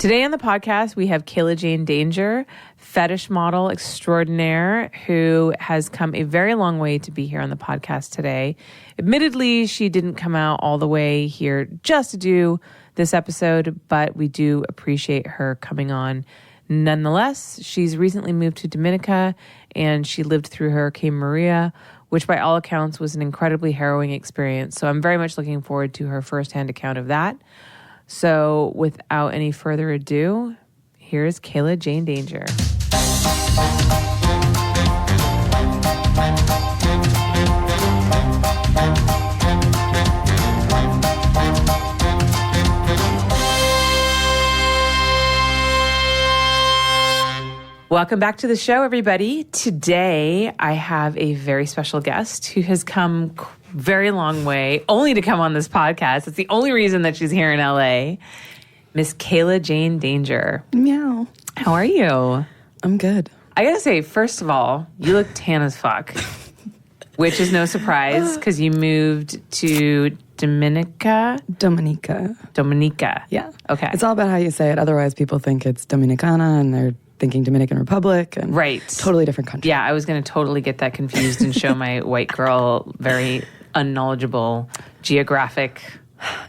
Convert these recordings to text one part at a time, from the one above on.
Today on the podcast, we have Kayla Jane Danger, fetish model extraordinaire, who has come a very long way to be here on the podcast today. Admittedly, she didn't come out all the way here just to do this episode, but we do appreciate her coming on nonetheless. She's recently moved to Dominica, and she lived through Hurricane Maria, which by all accounts was an incredibly harrowing experience. So I'm very much looking forward to her firsthand account of that. So without any further ado, here's Kayla Jane Danger. Welcome back to the show, everybody. Today, I have a very special guest who has come very long way only to come on this podcast. It's the only reason that she's here in LA. Miss Kayla Jane Danger. Meow. How are you? I'm good. I gotta say, first of all, you look tan as fuck, which is no surprise because you moved to Dominica. Yeah. Okay. It's all about how you say it. Otherwise, people think it's Dominicana and they're thinking Dominican Republic. And right. Totally different country. Yeah, I was going to totally get that confused and show my white girl very unknowledgeable geographic.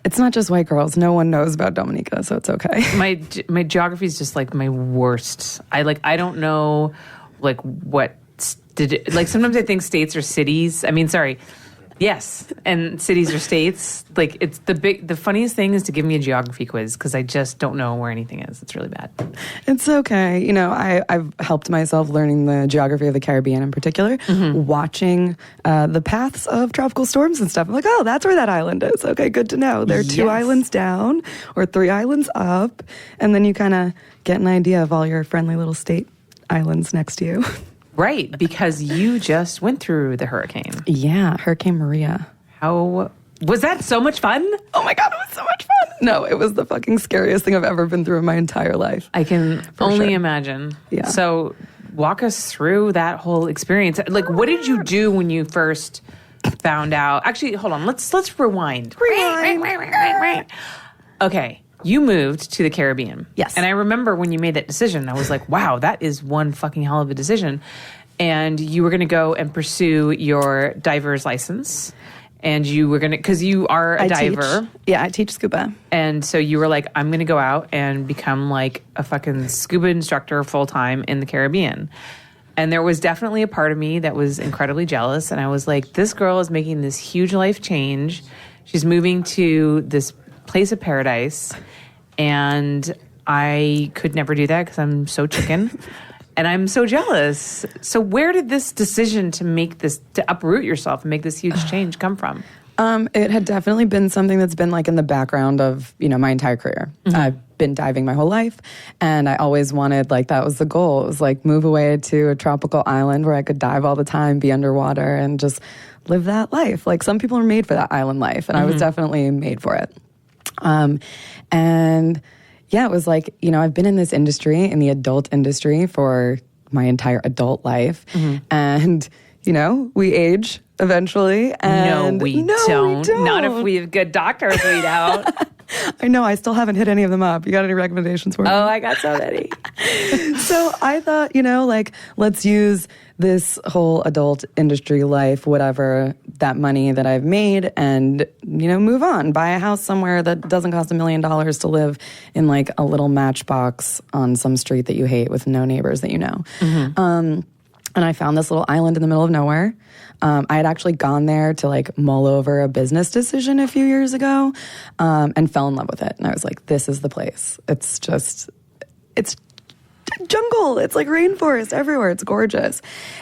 It's not just white girls. No one knows about Dominica, so it's okay. My geography is just like my worst. I don't know like what sometimes I think states are cities. Yes, and cities are states. Like it's the funniest thing is to give me a geography quiz because I just don't know where anything is. It's really bad. It's okay. You know, I've helped myself learning the geography of the Caribbean in particular, watching the paths of tropical storms and stuff. I'm like, oh, that's where that island is. Okay, good to know. There are 2 islands down or 3 islands up, and then you kind of get an idea of all your friendly little state islands next to you. Right, because you just went through the hurricane. Yeah, Hurricane Maria. How was that? So much fun? Oh my God, it was so much fun. No, it was the fucking scariest thing I've ever been through in my entire life. I can only imagine. Yeah. So walk us through that whole experience. Like, what did you do when you first found out? Actually, hold on. Let's rewind. Okay. You moved to the Caribbean. Yes. And I remember when you made that decision, I was like, wow, that is one fucking hell of a decision. And you were going to go and pursue your diver's license. And you were going to, because you are a diver. I teach scuba. And so you were like, I'm going to go out and become like a fucking scuba instructor full time in the Caribbean. And there was definitely a part of me that was incredibly jealous. And I was like, this girl is making this huge life change. She's moving to this place of paradise, and I could never do that because I'm so chicken and I'm so jealous. So where did this decision to uproot yourself and make this huge change come from? It had definitely been something that's been like in the background of, my entire career. I've been diving my whole life, and I always wanted, like, that was the goal. It was like move away to a tropical island where I could dive all the time, be underwater, and just live that life. Like, some people are made for that island life, and I was definitely made for it. And yeah, it was like, I've been in this industry, in the adult industry, for my entire adult life. And, we age eventually. And No, we don't. Not if we have good doctors, we don't. I know, I still haven't hit any of them up. You got any recommendations for me? Oh, I got so many. So I thought, let's use this whole adult industry life, whatever, that money that I've made, and, move on. Buy a house somewhere that doesn't cost $1 million to live in, like, a little matchbox on some street that you hate with no neighbors that you know. And I found this little island in the middle of nowhere. I had actually gone there to, like, mull over a business decision a few years ago, and fell in love with it. And I was like, this is the place. It's jungle. It's like rainforest everywhere. It's gorgeous.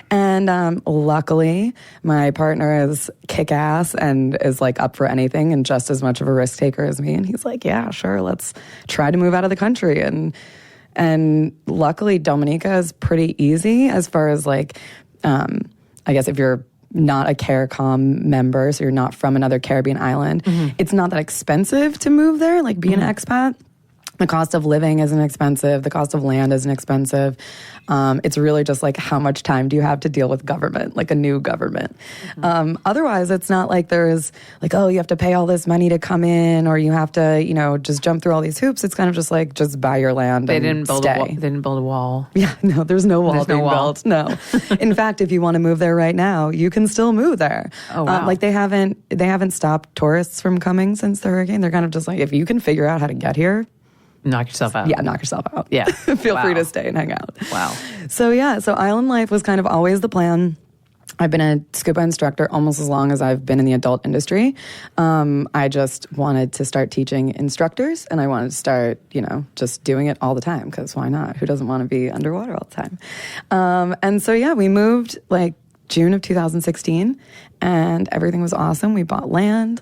And luckily, my partner is kick-ass and is, like, up for anything and just as much of a risk taker as me. And he's like, yeah, sure, let's try to move out of the country. And luckily, Dominica is pretty easy as far as, like, I guess if you're not a CARICOM member, so you're not from another Caribbean island, it's not that expensive to move there, like be an expat. The cost of living isn't expensive. The cost of land isn't expensive. It's really just like how much time do you have to deal with government, like a new government. Otherwise, it's not like there's like, oh, you have to pay all this money to come in, or you have to, just jump through all these hoops. It's kind of just like, just buy your land They and didn't build stay. They didn't build a wall. Yeah, no, there's no wall being wall. built. No. In fact, if you want to move there right now, you can still move there. Oh, wow. Like they haven't stopped tourists from coming since the hurricane. They're kind of just like, if you can figure out how to get here, knock yourself out. yeah, knock yourself out. Yeah. Feel Wow. free to stay and hang out. Wow. So island life was kind of always the plan. I've been a scuba instructor almost as long as I've been in the adult industry. I just wanted to start teaching instructors, and I wanted to start, just doing it all the time, because why not? Who doesn't want to be underwater all the time? And so, we moved like June of 2016, and everything was awesome. We bought land,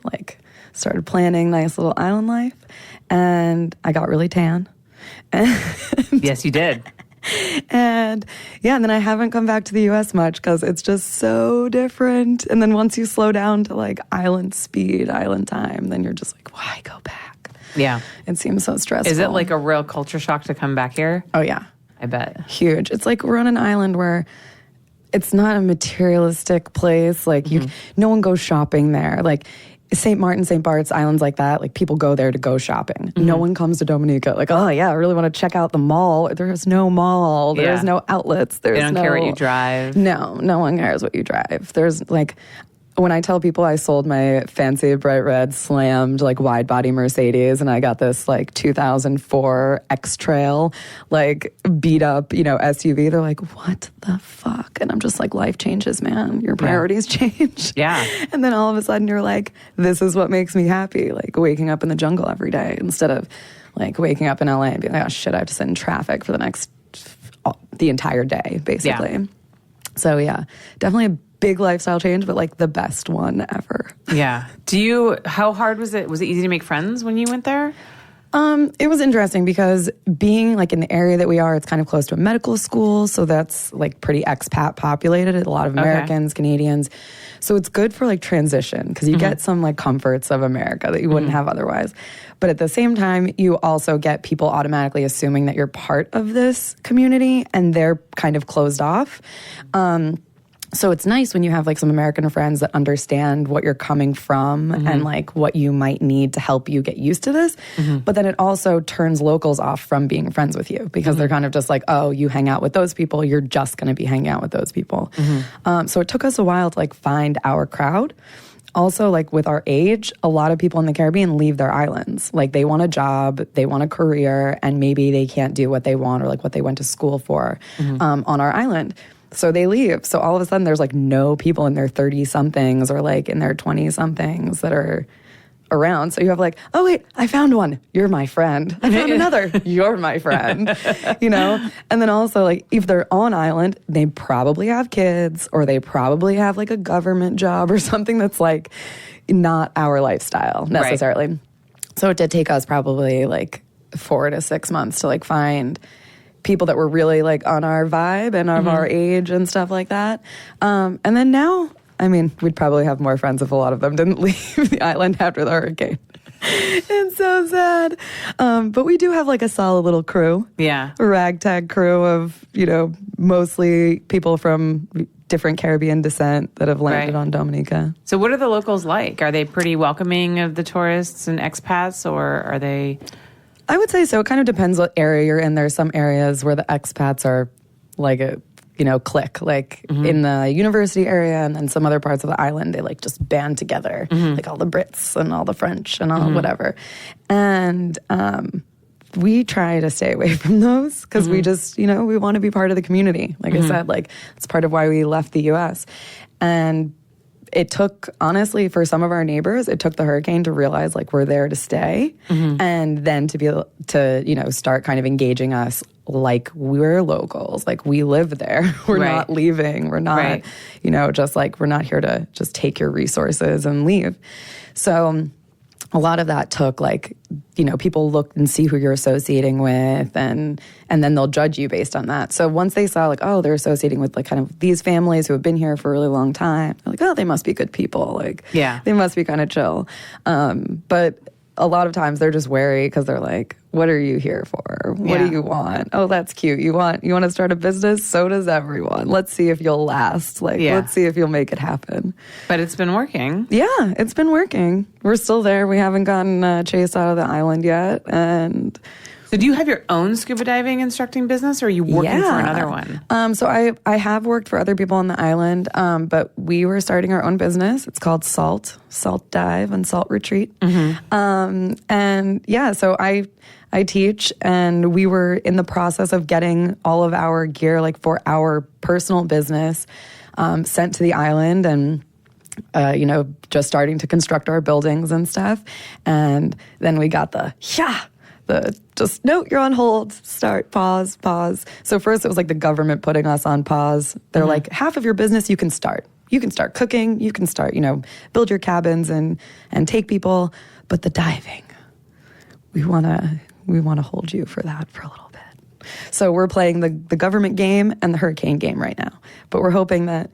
started planning nice little island life, and I got really tan. Yes, you did. And then I haven't come back to the US much because it's just so different. And then once you slow down to like island speed, island time, then you're just like, why go back? Yeah. It seems so stressful. Is it like a real culture shock to come back here? Oh, yeah. I bet. Huge. It's like we're on an island where it's not a materialistic place. Like no one goes shopping there. Like St. Martin, St. Bart's, islands like that, like people go there to go shopping. No one comes to Dominica like, oh yeah, I really want to check out the mall. There's no mall. There's no outlets. They don't care what you drive. No one cares what you drive. There's like, when I tell people I sold my fancy bright red slammed like wide body Mercedes and I got this like 2004 X-Trail like beat up, SUV, they're like, what the fuck? And I'm just like, life changes, man. Your priorities change. Yeah. And then all of a sudden you're like, this is what makes me happy. Like waking up in the jungle every day instead of like waking up in LA and being like, oh shit, I have to sit in traffic for the entire day, basically. Yeah. So definitely a big lifestyle change, but like the best one ever. Yeah. How hard was it? Was it easy to make friends when you went there? It was interesting because being like in the area that we are, it's kind of close to a medical school. So that's like pretty expat populated. A lot of Americans, Canadians. So it's good for like transition because you get some like comforts of America that you wouldn't have otherwise. But at the same time, you also get people automatically assuming that you're part of this community and they're kind of closed off. So it's nice when you have like some American friends that understand what you're coming from and like what you might need to help you get used to this. But then it also turns locals off from being friends with you because they're kind of just like, oh, you hang out with those people, you're just going to be hanging out with those people. So it took us a while to like find our crowd. Also, like with our age, a lot of people in the Caribbean leave their islands. Like they want a job, they want a career, and maybe they can't do what they want or like what they went to school for on our island. So they leave. So all of a sudden there's like no people in their 30-somethings or like in their 20-somethings that are around. So you have like, oh wait, I found one. You're my friend. I found another. You're my friend. And then also like if they're on island, they probably have kids or they probably have like a government job or something that's like not our lifestyle necessarily. Right. So it did take us probably like 4 to 6 months to like find people that were really like on our vibe and of our age and stuff like that. And then now, I mean, we'd probably have more friends if a lot of them didn't leave the island after the hurricane. It's so sad. But we do have like a solid little crew. Yeah. A ragtag crew of, mostly people from different Caribbean descent that have landed on Dominica. So what are the locals like? Are they pretty welcoming of the tourists and expats, or are they... I would say so. It kind of depends what area you're in. There's some areas where the expats are like a, clique, like in the university area, and then some other parts of the island, they like just band together, like all the Brits and all the French and all whatever. And we try to stay away from those because we just, we want to be part of the community. Like I said, like it's part of why we left the U.S. And it took, honestly, for some of our neighbors, it took the hurricane to realize, like, we're there to stay. And then to be able to, start kind of engaging us like we're locals. Like, we live there. We're not leaving. We're not, just like, we're not here to just take your resources and leave. So a lot of that took, like, people look and see who you're associating with, and then they'll judge you based on that. So once they saw, like, oh, they're associating with, like, kind of these families who have been here for a really long time, they're like, oh, they must be good people. Like, they must be kind of chill. But a lot of times they're just wary because they're like, what are you here for? What do you want? Oh, that's cute. You want to start a business? So does everyone. Let's see if you'll last. Let's see if you'll make it happen. But it's been working. Yeah, it's been working. We're still there. We haven't gotten chased out of the island yet. And so do you have your own scuba diving instructing business, or are you working for another one? So I have worked for other people on the island, but we were starting our own business. It's called Salt Dive and Salt Retreat. And yeah, so I teach, and we were in the process of getting all of our gear, like for our personal business, sent to the island, and just starting to construct our buildings and stuff. And then we got no, you're on hold, start, pause. So first it was like the government putting us on pause. They're like, half of your business you can start. You can start cooking, you can start, build your cabins and take people. But the diving, we want to hold you for that for a little bit. So we're playing the government game and the hurricane game right now. But we're hoping that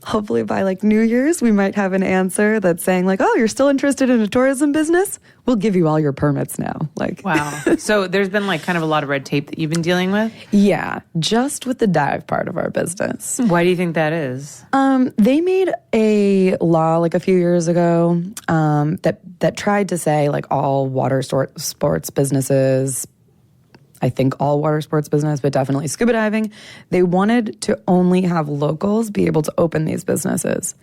hopefully by like New Year's, we might have an answer that's saying like, oh, you're still interested in a tourism business? We'll give you all your permits now. Wow. So there's been like kind of a lot of red tape that you've been dealing with? Yeah, just with the dive part of our business. Why do you think that is? They made a law like a few years ago that tried to say like all water sports businesses, I think all water sports business, but definitely scuba diving, they wanted to only have locals be able to open these businesses.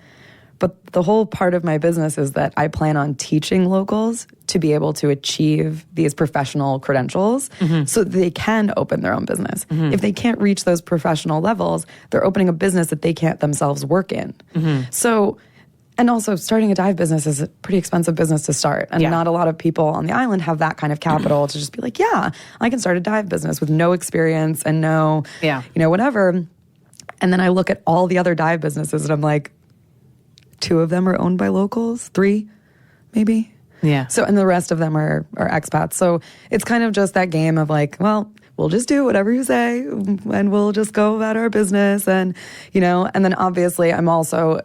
But the whole part of my business is that I plan on teaching locals to be able to achieve these professional credentials so that they can open their own business. If they can't reach those professional levels, they're opening a business that they can't themselves work in. So, and also starting a dive business is a pretty expensive business to start. And not a lot of people on the island have that kind of capital to just be like, yeah, I can start a dive business with no experience and no, whatever. And then I look at all the other dive businesses and I'm like, 2 of them are owned by locals, 3 maybe. Yeah. So, and the rest of them are expats. So it's kind of just that game of like, well, we'll just do whatever you say and we'll just go about our business. And, and then obviously I'm also,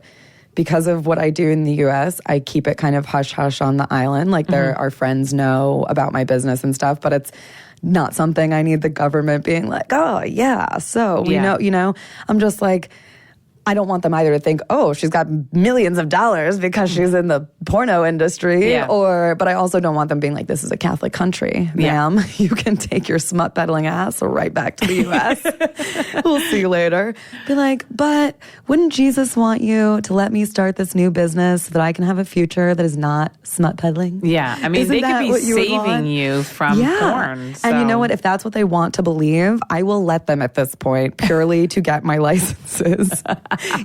because of what I do in the U.S., I keep it kind of hush-hush on the island. Like our friends know about my business and stuff, but it's not something I need the government being like, oh, yeah, so we know, I'm just like, I don't want them either to think, oh, she's got millions of dollars because she's in the porno industry. But I also don't want them being like, this is a Catholic country, ma'am. You can take your smut peddling ass right back to the U.S. We'll see you later. Be like, but wouldn't Jesus want you to let me start this new business so that I can have a future that is not smut peddling? Yeah. I mean, Isn't they could be you saving you from porn. So. And you know what? If that's what they want to believe, I will let them at this point purely to get my licenses.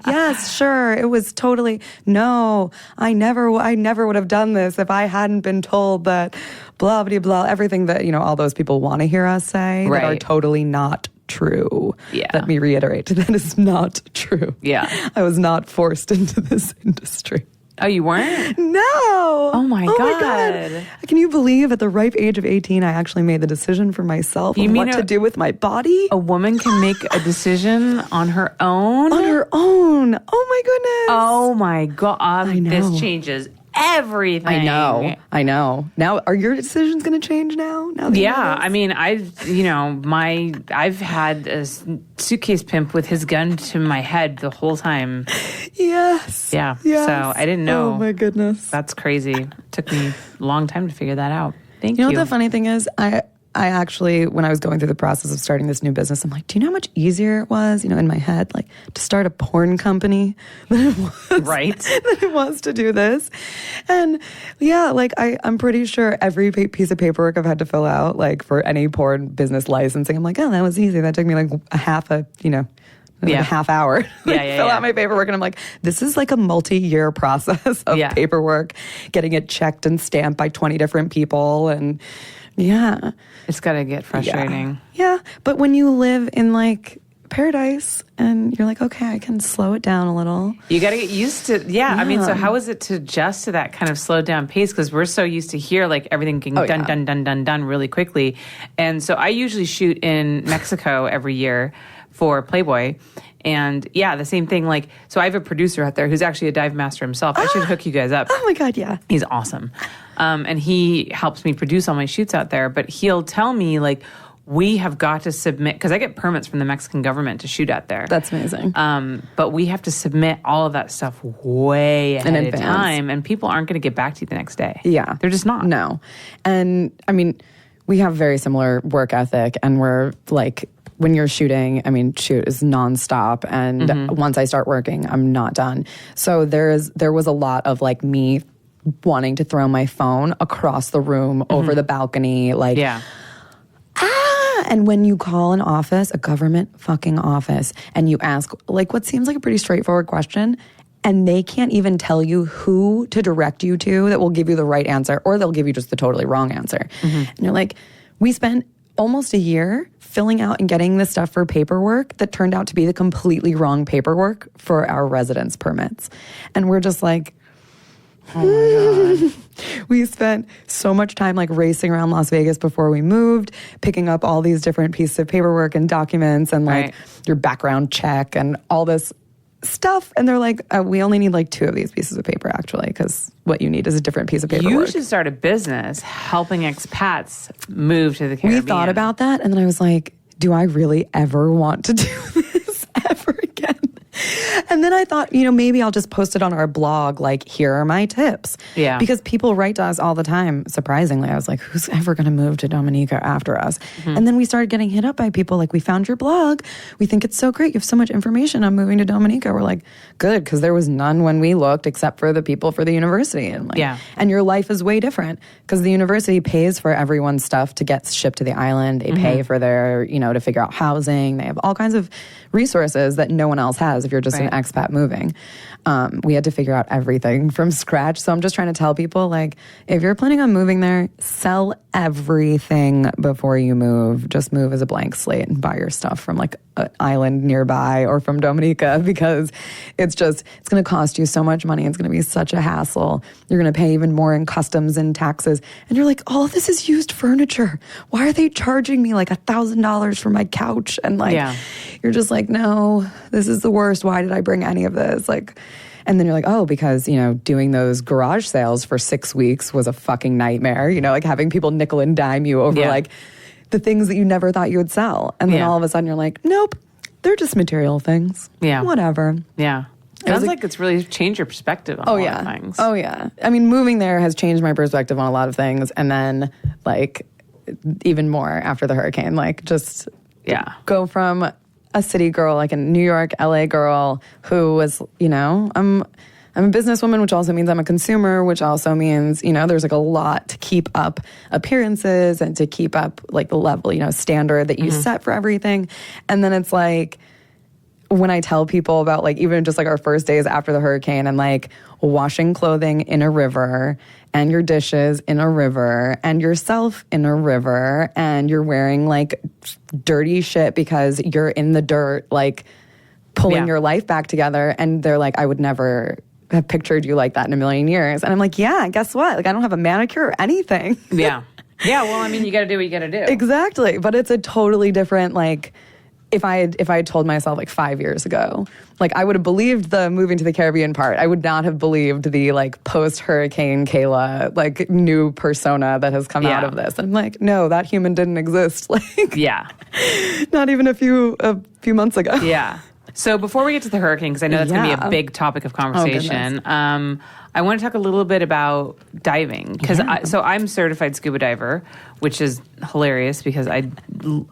Yes, sure. It was totally, no, I never would have done this if I hadn't been told that blah, blah, blah, everything that, all those people want to hear us say that are totally not true. Yeah. Let me reiterate, that is not true. Yeah. I was not forced into this industry. Oh, you weren't? No. Oh my God. Can you believe at the ripe age of 18, I actually made the decision for myself of what to do with my body? A woman can make a decision on her own? On her own. Oh my goodness. Oh my God. I know. This changes everything. I know. Now, are your decisions going to change now? I mean, I've had a suitcase pimp with his gun to my head the whole time. Yes. Yeah. Yes. So I didn't know. Oh my goodness. That's crazy. Took me a long time to figure that out. Thank you. You know what the funny thing is? I actually, when I was going through the process of starting this new business, I'm like, do you know how much easier it was, in my head, like to start a porn company than it was, than it was to do this. And yeah, like I'm pretty sure every piece of paperwork I've had to fill out, like for any porn business licensing, I'm like, oh, that was easy. That took me like a half hour to fill out my paperwork. And I'm like, this is like a multi-year process of paperwork, getting it checked and stamped by 20 different people. And yeah. It's got to get frustrating. Yeah. But when you live in like paradise and you're like, okay, I can slow it down a little. You got to get used to, I mean, so how is it to adjust to that kind of slowed down pace? Because we're so used to here, like everything getting done really quickly. And so I usually shoot in Mexico every year for Playboy. And the same thing. Like, so I have a producer out there who's actually a dive master himself. I should hook you guys up. Oh my God, yeah. He's awesome. And he helps me produce all my shoots out there. But he'll tell me, like, we have got to submit, because I get permits from the Mexican government to shoot out there. That's amazing. But we have to submit all of that stuff way ahead of time, and people aren't going to get back to you the next day. Yeah. They're just not. No. And I mean, we have very similar work ethic, and we're like, when you're shooting, I mean, shoot is nonstop. And once I start working, I'm not done. So there was a lot of like me wanting to throw my phone across the room over the balcony. Like, and when you call an office, a government fucking office, and you ask like what seems like a pretty straightforward question, and they can't even tell you who to direct you to that will give you the right answer, or they'll give you just the totally wrong answer. And you're like, we spent almost a year filling out and getting this stuff for paperwork that turned out to be the completely wrong paperwork for our residence permits. And we're just like, oh my God. We spent so much time like racing around Las Vegas before we moved, picking up all these different pieces of paperwork and documents and like your background check and all this stuff. And they're like, we only need like 2 of these pieces of paper actually, because what you need is a different piece of paperwork. You should start a business helping expats move to the Caribbean. We thought about that, and then I was like, do I really ever want to do this ever again? And then I thought, you know, maybe I'll just post it on our blog, like, here are my tips. Yeah. Because people write to us all the time. Surprisingly, I was like, who's ever going to move to Dominica after us? And then we started getting hit up by people like, we found your blog. We think it's so great. You have so much information on moving to Dominica. We're like, good, because there was none when we looked except for the people for the university. And like, and your life is way different because the university pays for everyone's stuff to get shipped to the island. They pay for their, you know, to figure out housing. They have all kinds of resources that no one else has if you're just an expat moving. We had to figure out everything from scratch. So I'm just trying to tell people, like, if you're planning on moving there, sell everything before you move. Just move as a blank slate and buy your stuff from like an island nearby or from Dominica, because it's going to cost you so much money. It's going to be such a hassle. You're going to pay even more in customs and taxes. And you're like, all of this is used furniture. Why are they charging me like $1,000 for my couch? And like, you're just like, no, this is the worst. Why did I bring any of this? Like, and then you're like, oh, because, you know, doing those garage sales for 6 weeks was a fucking nightmare. You know, like having people nickel and dime you over like the things that you never thought you would sell. And then all of a sudden you're like, nope, they're just material things. Yeah. Whatever. Yeah. Sounds like it's really changed your perspective on a lot of things. Oh, yeah. I mean, moving there has changed my perspective on a lot of things. And then, like, even more after the hurricane. Like, just go from a city girl, like a New York, LA girl who was, you know, I'm a businesswoman, which also means I'm a consumer, which also means, you know, there's like a lot to keep up appearances and to keep up like the level, you know, standard that you set for everything. And then it's like, when I tell people about like even just like our first days after the hurricane and like washing clothing in a river and your dishes in a river and yourself in a river and you're wearing like dirty shit because you're in the dirt, like pulling your life back together. And they're like, I would never have pictured you like that in a million years. And I'm like, yeah, guess what? Like I don't have a manicure or anything. Yeah. Well, I mean, you got to do what you got to do. Exactly. But it's a totally different, like, if I had told myself like 5 years ago, like I would have believed the moving to the Caribbean part. I would not have believed the like post-hurricane Kayla, like new persona that has come out of this. I'm like, no, that human didn't exist. Like, not even a few months ago. Yeah. So before we get to the hurricane, because I know that's going to be a big topic of conversation, I want to talk a little bit about diving. Because I'm certified scuba diver, which is hilarious because I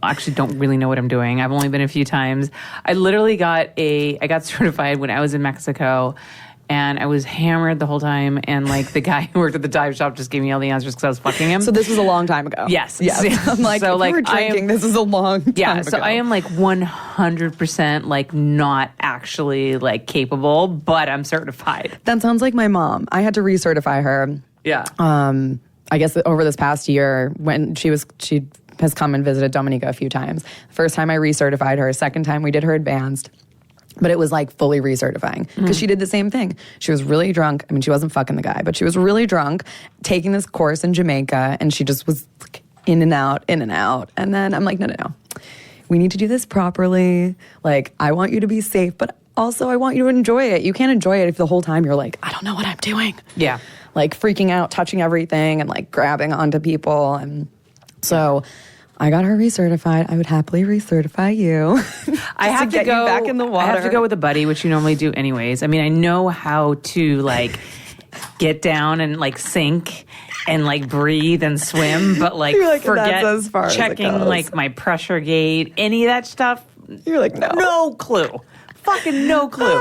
actually don't really know what I'm doing. I've only been a few times. I literally got certified when I was in Mexico. And I was hammered the whole time. And like the guy who worked at the dive shop just gave me all the answers because I was fucking him. So this was a long time ago. Yes. I'm like, so, like, you were drinking, this is a long time ago. So I am like 100% like not actually like capable, but I'm certified. That sounds like my mom. I had to recertify her. Yeah. I guess over this past year when she has come and visited Dominica a few times. First time I recertified her. Second time we did her advanced. But it was like fully recertifying because she did the same thing. She was really drunk. I mean, she wasn't fucking the guy, but she was really drunk taking this course in Jamaica, and she just was like, in and out, in and out. And then I'm like, no. We need to do this properly. Like, I want you to be safe, but also I want you to enjoy it. You can't enjoy it if the whole time you're like, I don't know what I'm doing. Yeah. Like freaking out, touching everything and like grabbing onto people. And so I got her recertified. I would happily recertify you. I have to get go you back in the water. I have to go with a buddy, which you normally do anyways. I mean, I know how to like get down and like sink and like breathe and swim, but like, forget that's as far as it checking goes. like my pressure gauge, any of that stuff. You're like, No clue. Fucking no clue.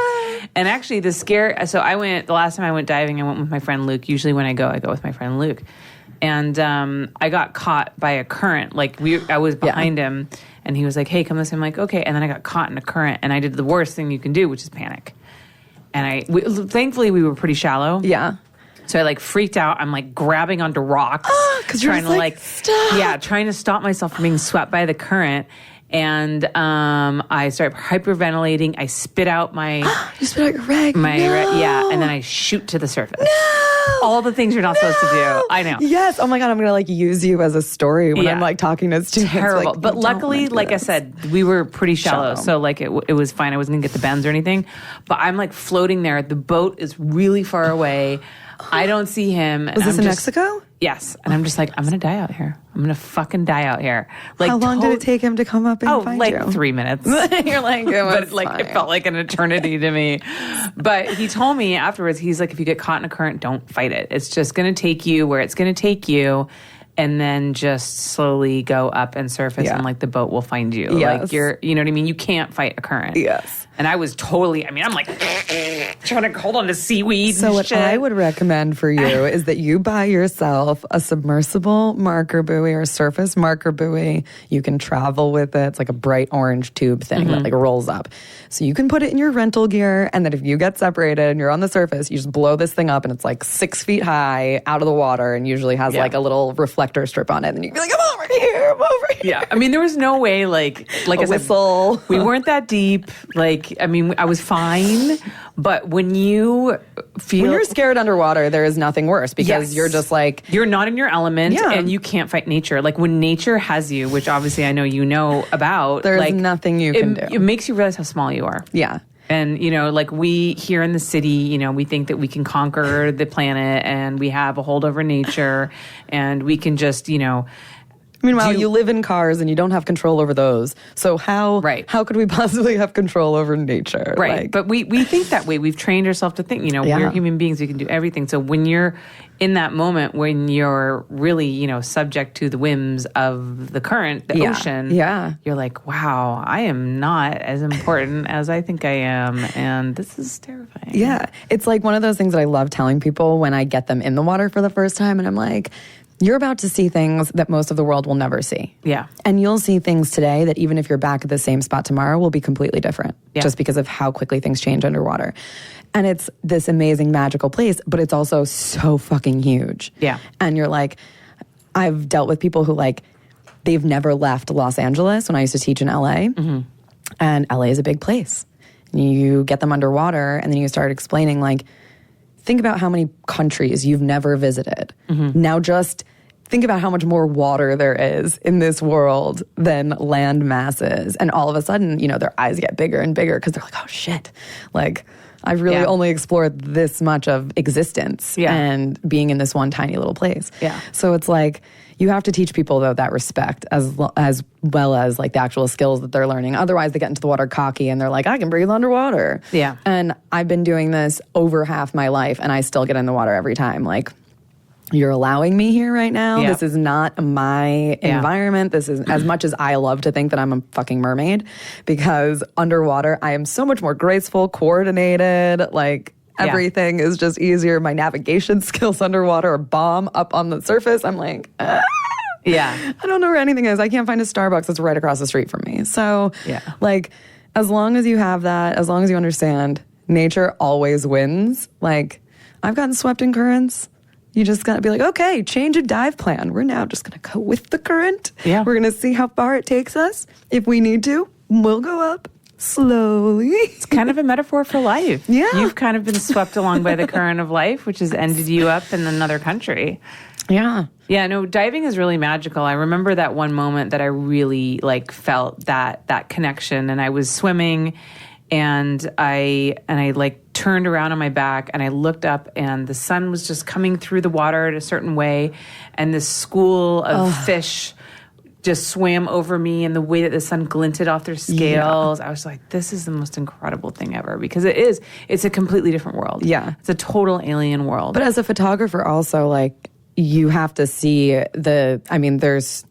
And actually the last time I went diving, I went with my friend Luke. Usually when I go with my friend Luke. And I got caught by a current. Like I was behind him and he was like, hey, come this way. I'm like, okay. And then I got caught in a current and I did the worst thing you can do, which is panic. And thankfully we were pretty shallow. Yeah. So I like freaked out. I'm like grabbing onto rocks. Trying to stop. Yeah, trying to stop myself from being swept by the current. And I started hyperventilating. I spit out You spit out your rag. Yeah, and then I shoot to the surface. No! All the things you're not supposed to do. I know. Yes. Oh my God, I'm going to like use you as a story when I'm like talking to students. Terrible. Like, but luckily, like I said, we were pretty shallow. So like it was fine. I wasn't going to get the bends or anything. But I'm like floating there. The boat is really far away. I don't see him. Was this in Mexico? Yes. And I'm just like, I'm going to die out here. I'm going to fucking die out here. Like, how long did it take him to come up and find you? Like 3 minutes. You're like, but like it felt like an eternity to me. But he told me afterwards, he's like, if you get caught in a current, don't fight it. It's just going to take you where it's going to take you. And then just slowly go up and surface and like the boat will find you. Yes. Like you know what I mean? You can't fight a current. Yes. And I was totally, I'm like trying to hold on to seaweed. So what I would recommend for you is that you buy yourself a submersible marker buoy or surface marker buoy. You can travel with it. It's like a bright orange tube thing that like rolls up. So you can put it in your rental gear, and then if you get separated and you're on the surface, you just blow this thing up and it's like 6 feet high out of the water and usually has like a little reflector strip on it. And you can be like, I'm over here, I'm over here. Yeah. I mean, there was no way like a I whistle. said, we weren't that deep. Like, I mean, I was fine, but when you feel... When you're scared underwater, there is nothing worse because you're just like... You're not in your element and you can't fight nature. Like when nature has you, which obviously I know you know about... There's like, nothing you can do. It makes you realize how small you are. Yeah. And, you know, like we here in the city, you know, we think that we can conquer the planet and we have a hold over nature and we can just, you know... Meanwhile, you live in cars and you don't have control over those. So how could we possibly have control over nature? Right. Like, but we think that way. We've trained ourselves to think, you know, we're human beings. We can do everything. So when you're in that moment, when you're really, you know, subject to the whims of the current, the ocean, you're like, wow, I am not as important as I think I am. And this is terrifying. Yeah. It's like one of those things that I love telling people when I get them in the water for the first time. And I'm like... You're about to see things that most of the world will never see. Yeah. And you'll see things today that even if you're back at the same spot tomorrow will be completely different just because of how quickly things change underwater. And it's this amazing, magical place, but it's also so fucking huge. Yeah. And you're like, I've dealt with people who like, they've never left Los Angeles when I used to teach in LA. Mm-hmm. And LA is a big place. You get them underwater and then you start explaining like, think about how many countries you've never visited. Mm-hmm. Now just think about how much more water there is in this world than land masses. And all of a sudden, you know, their eyes get bigger and bigger because they're like, oh shit, like I've really only explored this much of existence and being in this one tiny little place. Yeah. So it's like, you have to teach people, though, that respect as well as like the actual skills that they're learning. Otherwise, they get into the water cocky and they're like, I can breathe underwater. Yeah. And I've been doing this over half my life and I still get in the water every time. Like, you're allowing me here right now. Yeah. This is not my environment. This is as much as I love to think that I'm a fucking mermaid because underwater, I am so much more graceful, coordinated, like... Everything is just easier. My navigation skills underwater are bomb. Up on the surface, I'm like, I don't know where anything is. I can't find a Starbucks that's right across the street from me. So, like, as long as you have that, as long as you understand, nature always wins. Like, I've gotten swept in currents. You just got to be like, okay, change a dive plan. We're now just going to go with the current. Yeah. We're going to see how far it takes us. If we need to, we'll go up. Slowly. It's kind of a metaphor for life. Yeah. You've kind of been swept along by the current of life, which has ended you up in another country. Yeah. Yeah, no, diving is really magical. I remember that one moment that I really like felt that connection and I was swimming and I like turned around on my back and I looked up and the sun was just coming through the water in a certain way, and this school of fish just swam over me, and the way that the sun glinted off their scales, I was like, this is the most incredible thing ever, because it's a completely different world. Yeah. It's a total alien world. But as a photographer also, like, you have to see there's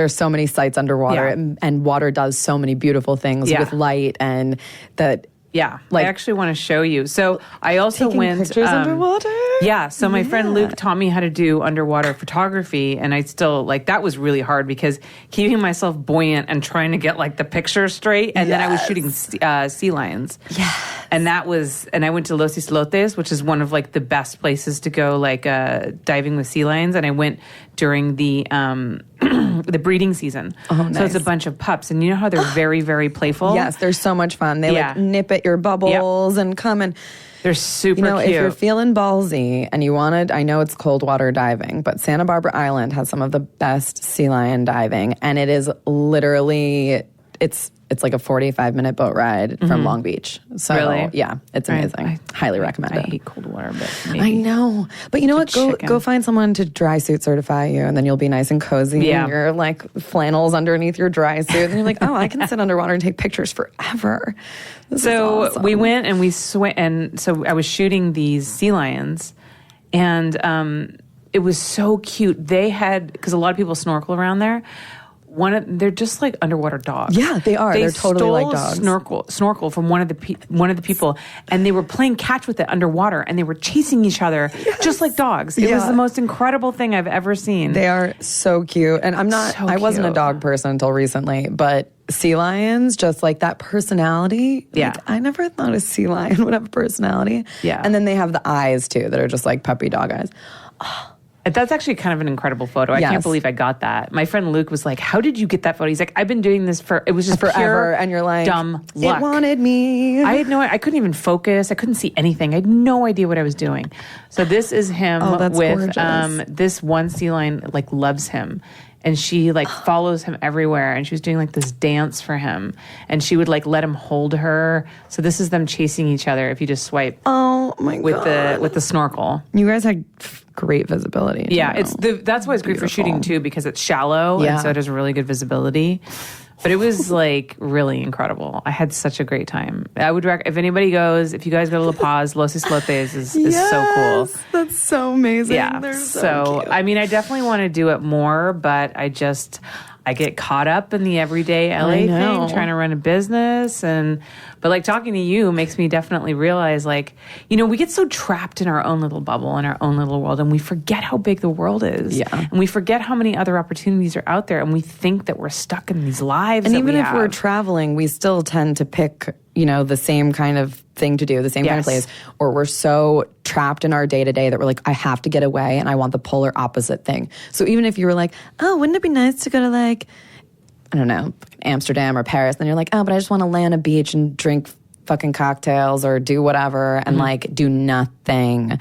so many sites underwater, and water does so many beautiful things with light, and that. Yeah, like, I actually want to show you. So I also went pictures underwater. Yeah, so my friend Luke taught me how to do underwater photography, and I still like that was really hard because keeping myself buoyant and trying to get like the picture straight, and then I was shooting sea lions. Yeah, and I went to Los Islotes, which is one of like the best places to go like diving with sea lions, and I went during the the breeding season. Oh, nice. So it's a bunch of pups, and you know how they're very, very playful? Yes, they're so much fun. They like nip at your bubbles and come and... They're super cute. If you're feeling ballsy and you wanted, I know it's cold water diving, but Santa Barbara Island has some of the best sea lion diving, and it is literally, it's like a 45-minute boat ride from Long Beach. So, really? Yeah, it's amazing. I highly recommend it. I hate cold water, but maybe. I know. But you know what? Go find someone to dry suit certify you, and then you'll be nice and cozy. Yeah. And you're like flannels underneath your dry suit. And you're like, oh, I can sit underwater and take pictures forever. So awesome. We went and we swam. And so I was shooting these sea lions, and it was so cute. They had, because a lot of people snorkel around there. They're just like underwater dogs. Yeah, they are. They're totally like dogs. Snorkel from one of the people, and they were playing catch with it underwater, and they were chasing each other just like dogs. It was the most incredible thing I've ever seen. They are so cute, and I wasn't a dog person until recently, but sea lions, just like that personality. Yeah, like, I never thought a sea lion would have a personality. Yeah, and then they have the eyes too that are just like puppy dog eyes. Oh. That's actually kind of an incredible photo. I can't believe I got that. My friend Luke was like, how did you get that photo? He's like, I've been doing this it was just forever. Pure and you're like, dumb luck. It wanted me. I couldn't even focus. I couldn't see anything. I had no idea what I was doing. So this is him with this one sea lion like loves him. And she like follows him everywhere, and she was doing like this dance for him, and she would like let him hold her. So this is them chasing each other if you just swipe. Oh my god! With the snorkel. You guys had great visibility. Yeah, that's why it's great for shooting too, because it's shallow, and so it has really good visibility. But it was like really incredible. I had such a great time. I would recommend if anybody goes, if you guys go to La Paz, Los Islotes is so cool. That's so amazing. Yeah. They're so cute. I mean, I definitely want to do it more, but I get caught up in the everyday LA thing, trying to run a business. But like talking to you makes me definitely realize, like, you know, we get so trapped in our own little bubble, in our own little world, and we forget how big the world is. Yeah. And we forget how many other opportunities are out there, and we think that we're stuck in these lives. And even if we're traveling, we still tend to pick, you know, the same kind of thing to do, the same kind of place, or we're so trapped in our day-to-day that we're like, I have to get away and I want the polar opposite thing. So even if you were like, oh, wouldn't it be nice to go to like, I don't know, Amsterdam or Paris, then you're like, oh, but I just want to lay on a beach and drink fucking cocktails or do whatever and like do nothing.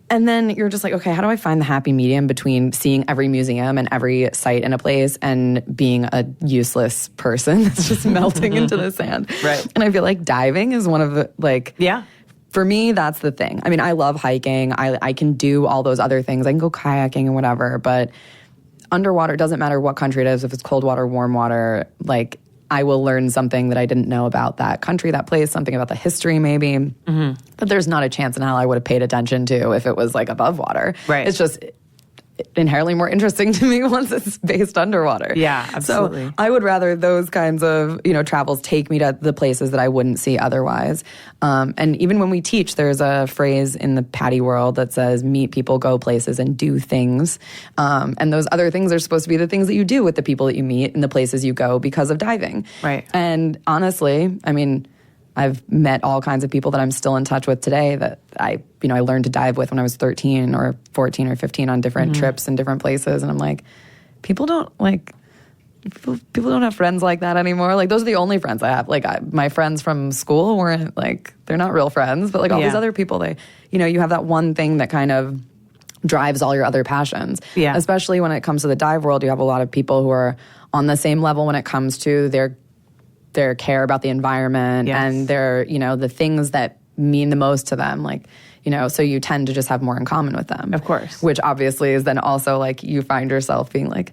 And then you're just like, okay, how do I find the happy medium between seeing every museum and every site in a place and being a useless person that's just melting into the sand? Right. And I feel like diving is one of the, like, for me, that's the thing. I mean, I love hiking. I can do all those other things. I can go kayaking and whatever, but underwater, it doesn't matter what country it is, if it's cold water, warm water, like, I will learn something that I didn't know about that country, that place, something about the history maybe. But there's not a chance in hell I would have paid attention to if it was like above water. Right. It's just inherently more interesting to me once it's based underwater. Yeah, absolutely. So I would rather those kinds of, you know, travels take me to the places that I wouldn't see otherwise. And even when we teach, there's a phrase in the Patty world that says, meet people, go places, and do things. And those other things are supposed to be the things that you do with the people that you meet and the places you go because of diving. Right. And honestly, I mean, I've met all kinds of people that I'm still in touch with today that I learned to dive with when I was 13 or 14 or 15 on different trips and different places. And I'm like, people don't have friends like that anymore. Like, those are the only friends I have. Like, my friends from school weren't, like, they're not real friends, but like all these other people, you have that one thing that kind of drives all your other passions. Yeah. Especially when it comes to the dive world, you have a lot of people who are on the same level when it comes to their their care about the environment and their, you know, the things that mean the most to them. Like, you know, so you tend to just have more in common with them. Of course. Which obviously is then also like you find yourself being like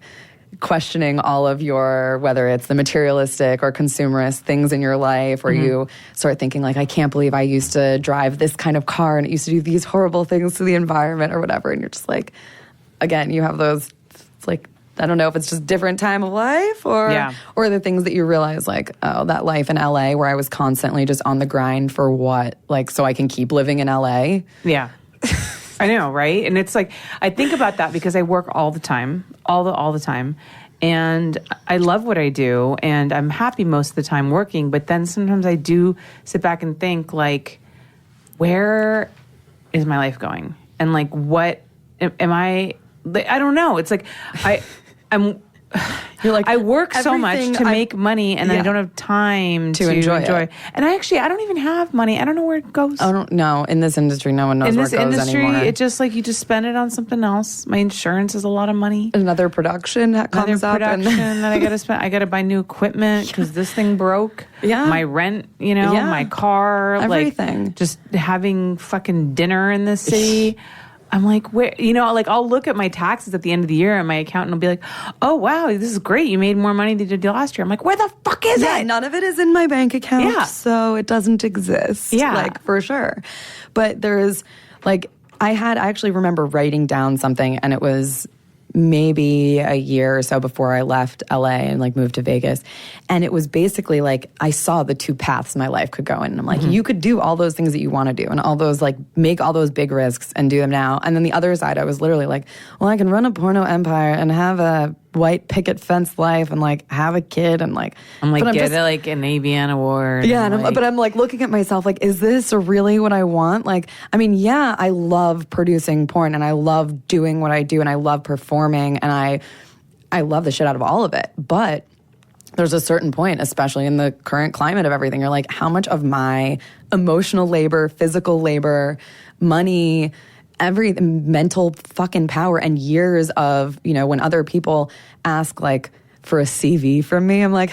questioning all of your, whether it's the materialistic or consumerist things in your life, or you start thinking like, I can't believe I used to drive this kind of car and it used to do these horrible things to the environment or whatever. And you're just like, again, you have those, it's like, I don't know if it's just different time of life or the things that you realize like, oh, that life in LA where I was constantly just on the grind for what, like, so I can keep living in LA. Yeah. I know, right? And it's like, I think about that because I work all the time, all the time. And I love what I do and I'm happy most of the time working. But then sometimes I do sit back and think like, where is my life going? And like, what am I don't know. It's like, you're like, I work so much to make money and I don't have time to enjoy it. And I don't even have money. I don't know where it goes. I don't know. In this industry, no one knows where it goes anymore. In this industry, it just like you just spend it on something else. My insurance is a lot of money. Another production that comes up. That I got to spend. I got to buy new equipment because this thing broke. Yeah. My rent, you know, my car. Everything. Like, just having fucking dinner in this city. I'm like, where, you know, like I'll look at my taxes at the end of the year and my accountant will be like, oh, wow, this is great. You made more money than you did last year. I'm like, where the fuck is it? None of it is in my bank account. So it doesn't exist. Like for sure. But there's like, I actually remember writing down something and it was maybe a year or so before I left LA and like moved to Vegas. And it was basically like, I saw the two paths my life could go in. And I'm like, you could do all those things that you want to do and all those like make all those big risks and do them now. And then the other side, I was literally like, well, I can run a porno empire and have a white picket fence life and like have a kid and like I'm like get like an AVN award. Yeah, but I'm like looking at myself like, is this really what I want? Like, I mean, yeah, I love producing porn and I love doing what I do and I love performing and I love the shit out of all of it. But there's a certain point, especially in the current climate of everything, you're like, how much of my emotional labor, physical labor, money, every mental fucking power and years of, you know, when other people ask like for a CV from me, I'm like,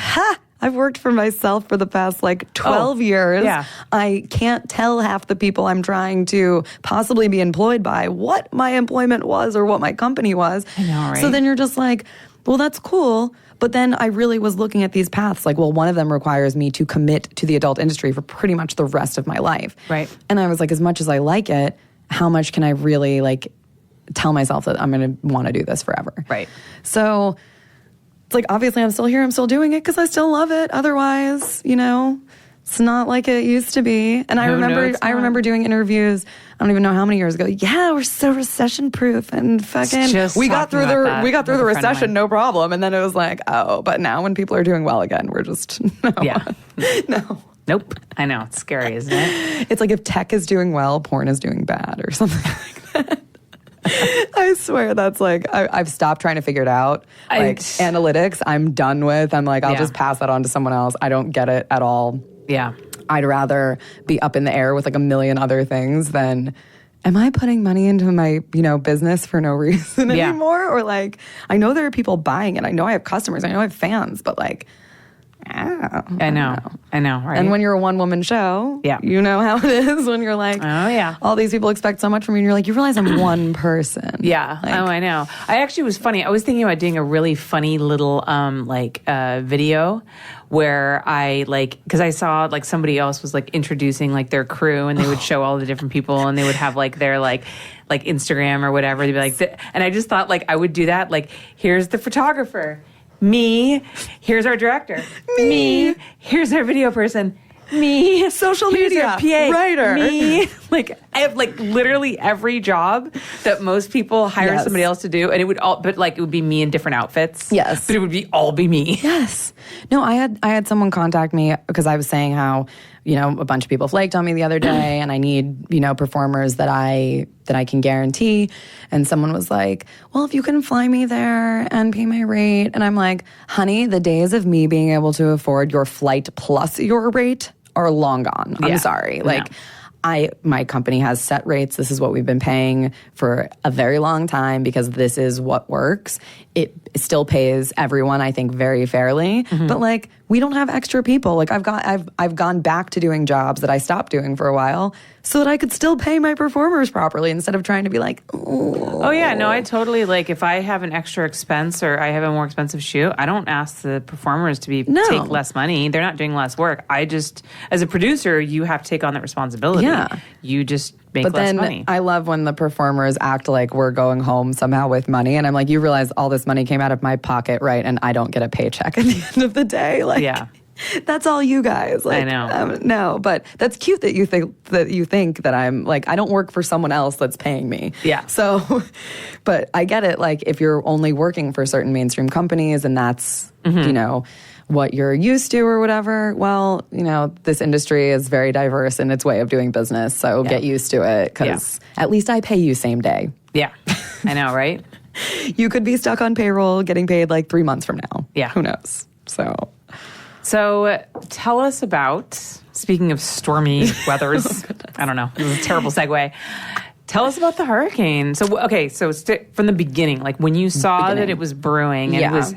I've worked for myself for the past like 12 years. Yeah. I can't tell half the people I'm trying to possibly be employed by what my employment was or what my company was. I know, right? So then you're just like, well, that's cool. But then I really was looking at these paths like, well, one of them requires me to commit to the adult industry for pretty much the rest of my life. Right. And I was like, as much as I like it, how much can I really like tell myself that I'm going to want to do this forever? Right. So it's like, obviously I'm still here. I'm still doing it because I still love it. Otherwise, you know, it's not like it used to be. And I remember doing interviews. I don't even know how many years ago. Yeah, we're so recession proof and fucking we got through the recession, no problem. And then it was like, oh, but now when people are doing well again, we're just no. Nope. I know. It's scary, isn't it? It's like if tech is doing well, porn is doing bad or something like that. I swear that's like, I've stopped trying to figure it out. Like analytics, I'm done with. I'm like, I'll just pass that on to someone else. I don't get it at all. Yeah. I'd rather be up in the air with like a million other things than, am I putting money into my, you know, business for no reason anymore? Or like, I know there are people buying it. I know I have customers. I know I have fans, but like, I know, right? And when you're a one-woman show, you know how it is when you're like, all these people expect so much from you, and you're like, you realize I'm one person. Yeah, like, I know. I actually was funny. I was thinking about doing a really funny little video where I like, because I saw like somebody else was like introducing like their crew, and they would show all the different people, and they would have like their like Instagram or whatever. They'd be like, and I just thought like I would do that. Like, here's the photographer. Me, here's our director. Me, here's our video person. Me, social media PA, writer. Me, like I have like literally every job that most people hire somebody else to do, and it would all, but like it would be me in different outfits. Yes, but it would all be me. Yes. No, I had someone contact me because I was saying how, you know, a bunch of people flaked on me the other day, and I need, you know, performers that I can guarantee. And someone was like, well, if you can fly me there and pay my rate. And I'm like, honey, the days of me being able to afford your flight plus your rate are long gone. I'm sorry. Like, my company has set rates. This is what we've been paying for a very long time because this is what works. It still pays everyone, I think, very fairly. But like, we don't have extra people. Like I've gone back to doing jobs that I stopped doing for a while so that I could still pay my performers properly instead of trying to be like, oh yeah, no, I totally, like, if I have an extra expense or I have a more expensive shoot, I don't ask the performers to take less money. They're not doing less work. I just, as a producer, you have to take on that responsibility. Yeah. You just make less money. I love when the performers act like we're going home somehow with money. And I'm like, you realize all this money came out of my pocket, right? And I don't get a paycheck at the end of the day. Like, yeah. That's all you guys. Like, I know. No, but that's cute that you think that I'm like, I don't work for someone else that's paying me. Yeah. So, but I get it. Like, if you're only working for certain mainstream companies and that's, you know, what you're used to or whatever, well, you know, this industry is very diverse in its way of doing business. So get used to it because at least I pay you same day. Yeah. I know, right? You could be stuck on payroll getting paid like 3 months from now. Yeah. Who knows? So tell us about, speaking of stormy weathers, I don't know, this is a terrible segue. Tell us about the hurricane. So, okay, so from the beginning, like when you saw that it was brewing and it was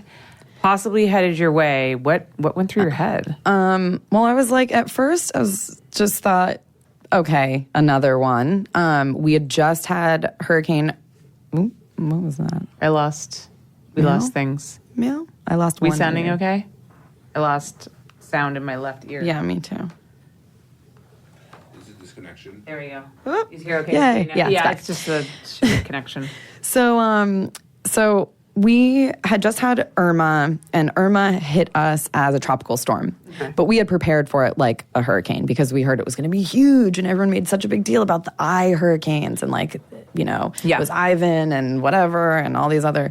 possibly headed your way, what went through your head? Well, I was like, at first, I was just thought, okay, another one. We had just had Hurricane, what was that? We lost things. Meow? I lost one. We sounding ear. okay? I lost sound in my left ear. Yeah, me too. Is it disconnection? There we go. Oop. Is here okay? Yay. Yeah, Yeah, it's just a shitty connection. So we had just had Irma, and Irma hit us as a tropical storm. Okay. But we had prepared for it like a hurricane because we heard it was going to be huge, and everyone made such a big deal about the hurricanes and like, you know, it was Ivan and whatever and all these other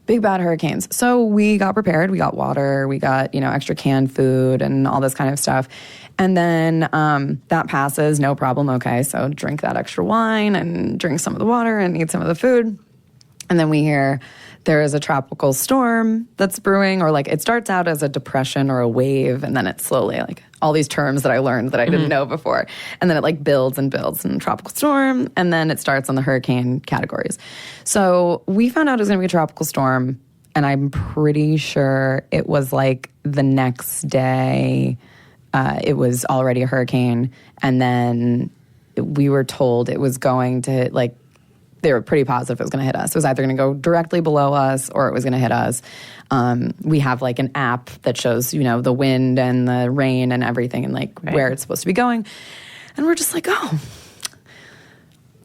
big bad hurricanes. So we got prepared. We got water. We got, you know, extra canned food and all this kind of stuff. And then that passes, no problem. Okay, so drink that extra wine and drink some of the water and eat some of the food. And then we hear there is a tropical storm that's brewing, or like it starts out as a depression or a wave, and then it's slowly like all these terms that I learned that I didn't know before. And then it like builds and builds in tropical storm, and then it starts on the hurricane categories. So we found out it was going to be a tropical storm, and I'm pretty sure it was like the next day it was already a hurricane, and then we were told it was going to like, they were pretty positive it was going to hit us. It was either going to go directly below us or it was going to hit us. We have like an app that shows, you know, the wind and the rain and everything and like where it's supposed to be going. And we're just like, oh,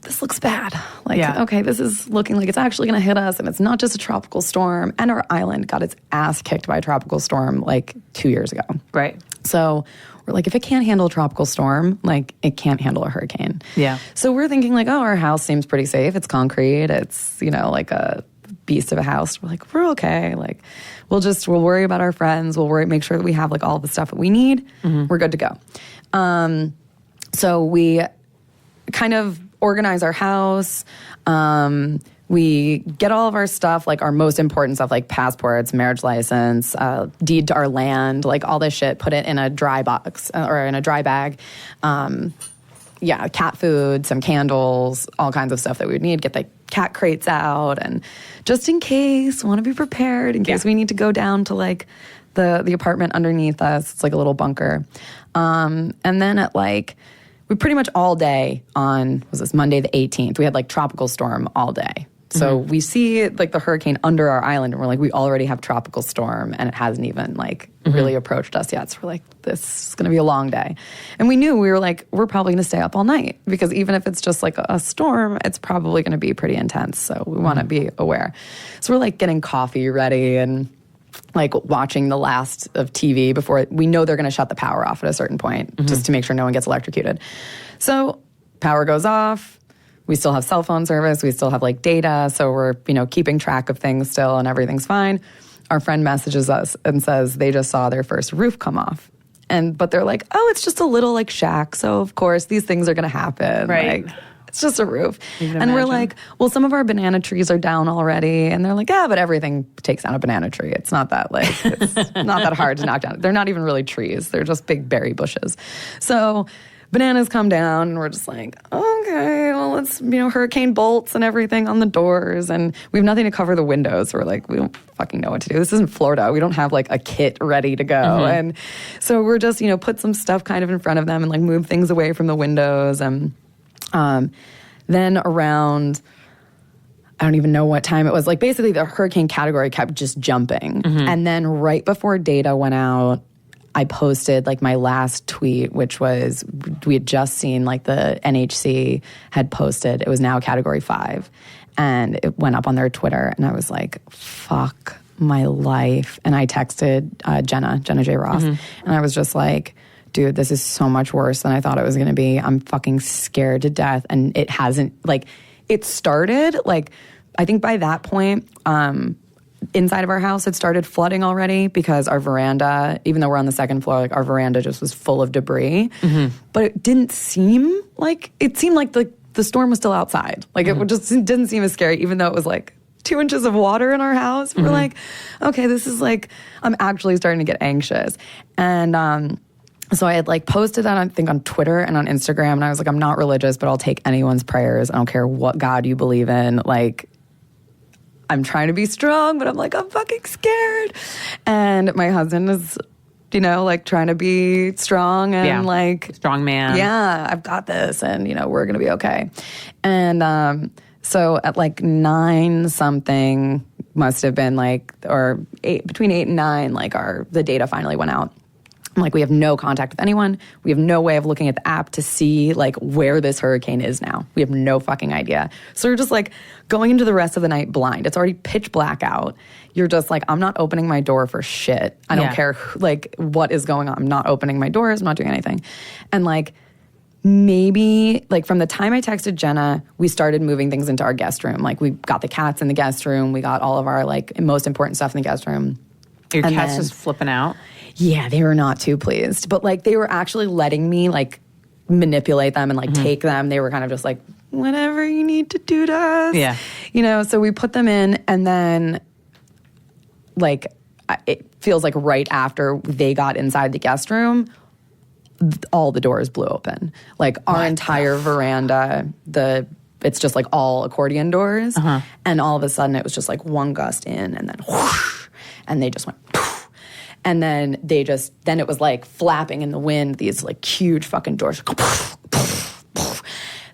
this looks bad. Like, okay, this is looking like it's actually going to hit us, and it's not just a tropical storm. And our island got its ass kicked by a tropical storm like 2 years ago. Right. So we're like, if it can't handle a tropical storm, like it can't handle a hurricane. Yeah. So we're thinking like, oh, our house seems pretty safe. It's concrete. It's, you know, like a beast of a house. We're like, we're okay. Like we'll worry about our friends. We'll make sure that we have like all the stuff that we need. We're good to go. So we kind of organize our house. We get all of our stuff, like our most important stuff, like passports, marriage license, deed to our land, like all this shit, put it in a dry box or in a dry bag. Cat food, some candles, all kinds of stuff that we would need. Get the cat crates out, and just in case, want to be prepared in case we need to go down to like the apartment underneath us. It's like a little bunker. And then at like, we pretty much all day on, was this Monday the 18th, we had like tropical storm all day. So we see like the hurricane under our island, and we're like, we already have tropical storm, and it hasn't even like really approached us yet. So we're like, this is going to be a long day. And we knew, we were like, we're probably going to stay up all night, because even if it's just like a storm, it's probably going to be pretty intense. So we want to be aware. So we're like getting coffee ready and like watching the last of TV before we know they're going to shut the power off at a certain point, just to make sure no one gets electrocuted. So power goes off. We still have cell phone service. We still have like data. So we're, you know, keeping track of things still, and everything's fine. Our friend messages us and says they just saw their first roof come off. But they're like, oh, it's just a little like shack. So of course these things are going to happen. Right. Like, it's just a roof. And we're like, well, some of our banana trees are down already. And they're like, yeah, but everything takes down a banana tree. It's not that like, it's not that hard to knock down. They're not even really trees. They're just big berry bushes. So bananas come down, and we're just like, okay, well, let's, hurricane bolts and everything on the doors, and we have nothing to cover the windows. We're like, we don't fucking know what to do. This isn't Florida. We don't have like a kit ready to go. And so we're just, put some stuff kind of in front of them and like move things away from the windows. And then around, I don't even know what time it was, like basically the hurricane category kept just jumping. And then right before data went out, I posted like my last tweet, which was, we had just seen like the NHC had posted, it was now category 5. And it went up on their Twitter, and I was like, fuck my life. And I texted Jenna J. Ross, and I was just like, dude, this is so much worse than I thought it was going to be. I'm fucking scared to death. And it hasn't, like, it started, like, I think by that point, inside of our house, it started flooding already because our veranda, even though we're on the second floor, like our veranda just was full of debris. But it didn't seem like, it seemed like the storm was still outside. Like it just didn't seem as scary, even though it was like 2 inches of water in our house. We're like, okay, this is like, I'm actually starting to get anxious. And so I had like posted that, I think, on Twitter and on Instagram. And I was like, I'm not religious, but I'll take anyone's prayers. I don't care what God you believe in. Like, I'm trying to be strong, but I'm like, I'm fucking scared. And my husband is, like trying to be strong and like... Strong man. Yeah, I've got this, and, we're going to be okay. And so at like 9 something, must have been like, or between 8 and 9, like the data finally went out. I'm like, we have no contact with anyone. We have no way of looking at the app to see like where this hurricane is now. We have no fucking idea. So we're just like going into the rest of the night blind. It's already pitch black out. You're just like, I'm not opening my door for shit. I don't care like what is going on. I'm not opening my doors. I'm not doing anything. And like maybe like from the time I texted Jenna, we started moving things into our guest room. Like we got the cats in the guest room. We got all of our like most important stuff in the guest room. Your cat's just flipping out? Yeah, they were not too pleased. But, like, they were actually letting me, like, manipulate them and, like, take them. They were kind of just like, whatever you need to do to us. Yeah. So we put them in, and then, like, it feels like right after they got inside the guest room, all the doors blew open. Like, our entire veranda, it's just, like, all accordion doors. And all of a sudden, it was just, like, one gust in, and then whoosh, and they just went poof. And then then it was like flapping in the wind, these like huge fucking doors.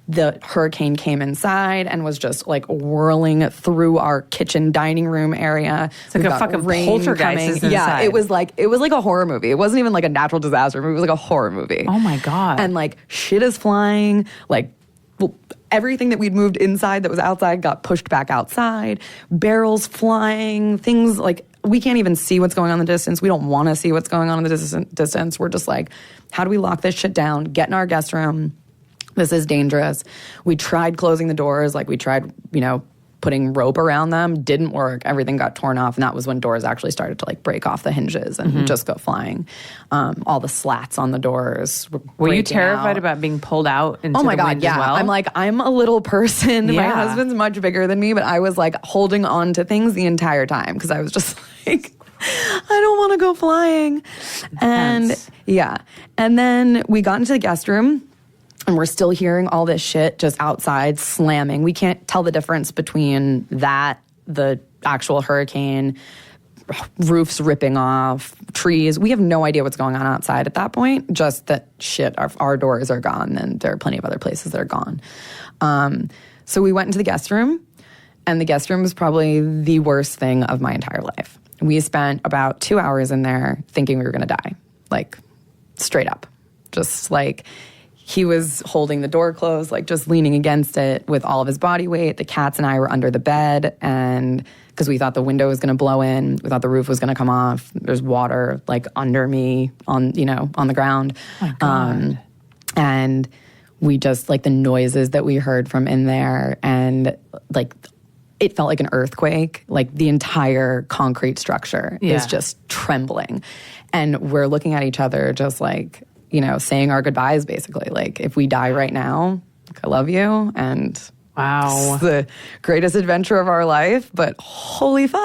The hurricane came inside and was just like whirling through our kitchen dining room area. It's like a fucking poltergeist. Yeah, it was like a horror movie. It wasn't even like a natural disaster movie. It was like a horror movie. Oh my God. And like shit is flying, like everything that we'd moved inside that was outside got pushed back outside, barrels flying, things like, we can't even see what's going on in the distance. We don't want to see what's going on in the distance. We're just like, how do we lock this shit down, get in our guest room? This is dangerous. We tried closing the doors. Like we tried, putting rope around them. Didn't work. Everything got torn off. And that was when doors actually started to like break off the hinges and just go flying. All the slats on the doors were you terrified about being pulled out into the wind as well? I'm like, I'm a little person. My husband's much bigger than me, but I was like holding on to things the entire time because I was just like, I don't want to go flying. And and then we got into the guest room. And we're still hearing all this shit just outside slamming. We can't tell the difference between that, the actual hurricane, roofs ripping off, trees. We have no idea what's going on outside at that point. Just that shit, our doors are gone, and there are plenty of other places that are gone. So we went into the guest room, and the guest room was probably the worst thing of my entire life. We spent about 2 hours in there thinking we were going to die, like straight up. Just like... He was holding the door closed, like just leaning against it with all of his body weight. The cats and I were under the bed, and because we thought the window was going to blow in, we thought the roof was going to come off. There's water like under me on the ground. Oh my God. And we just like the noises that we heard from in there, and like it felt like an earthquake. Like the entire concrete structure is just trembling, and we're looking at each other just like, saying our goodbyes, basically. Like, if we die right now, I love you, and wow, it's the greatest adventure of our life, but holy fuck.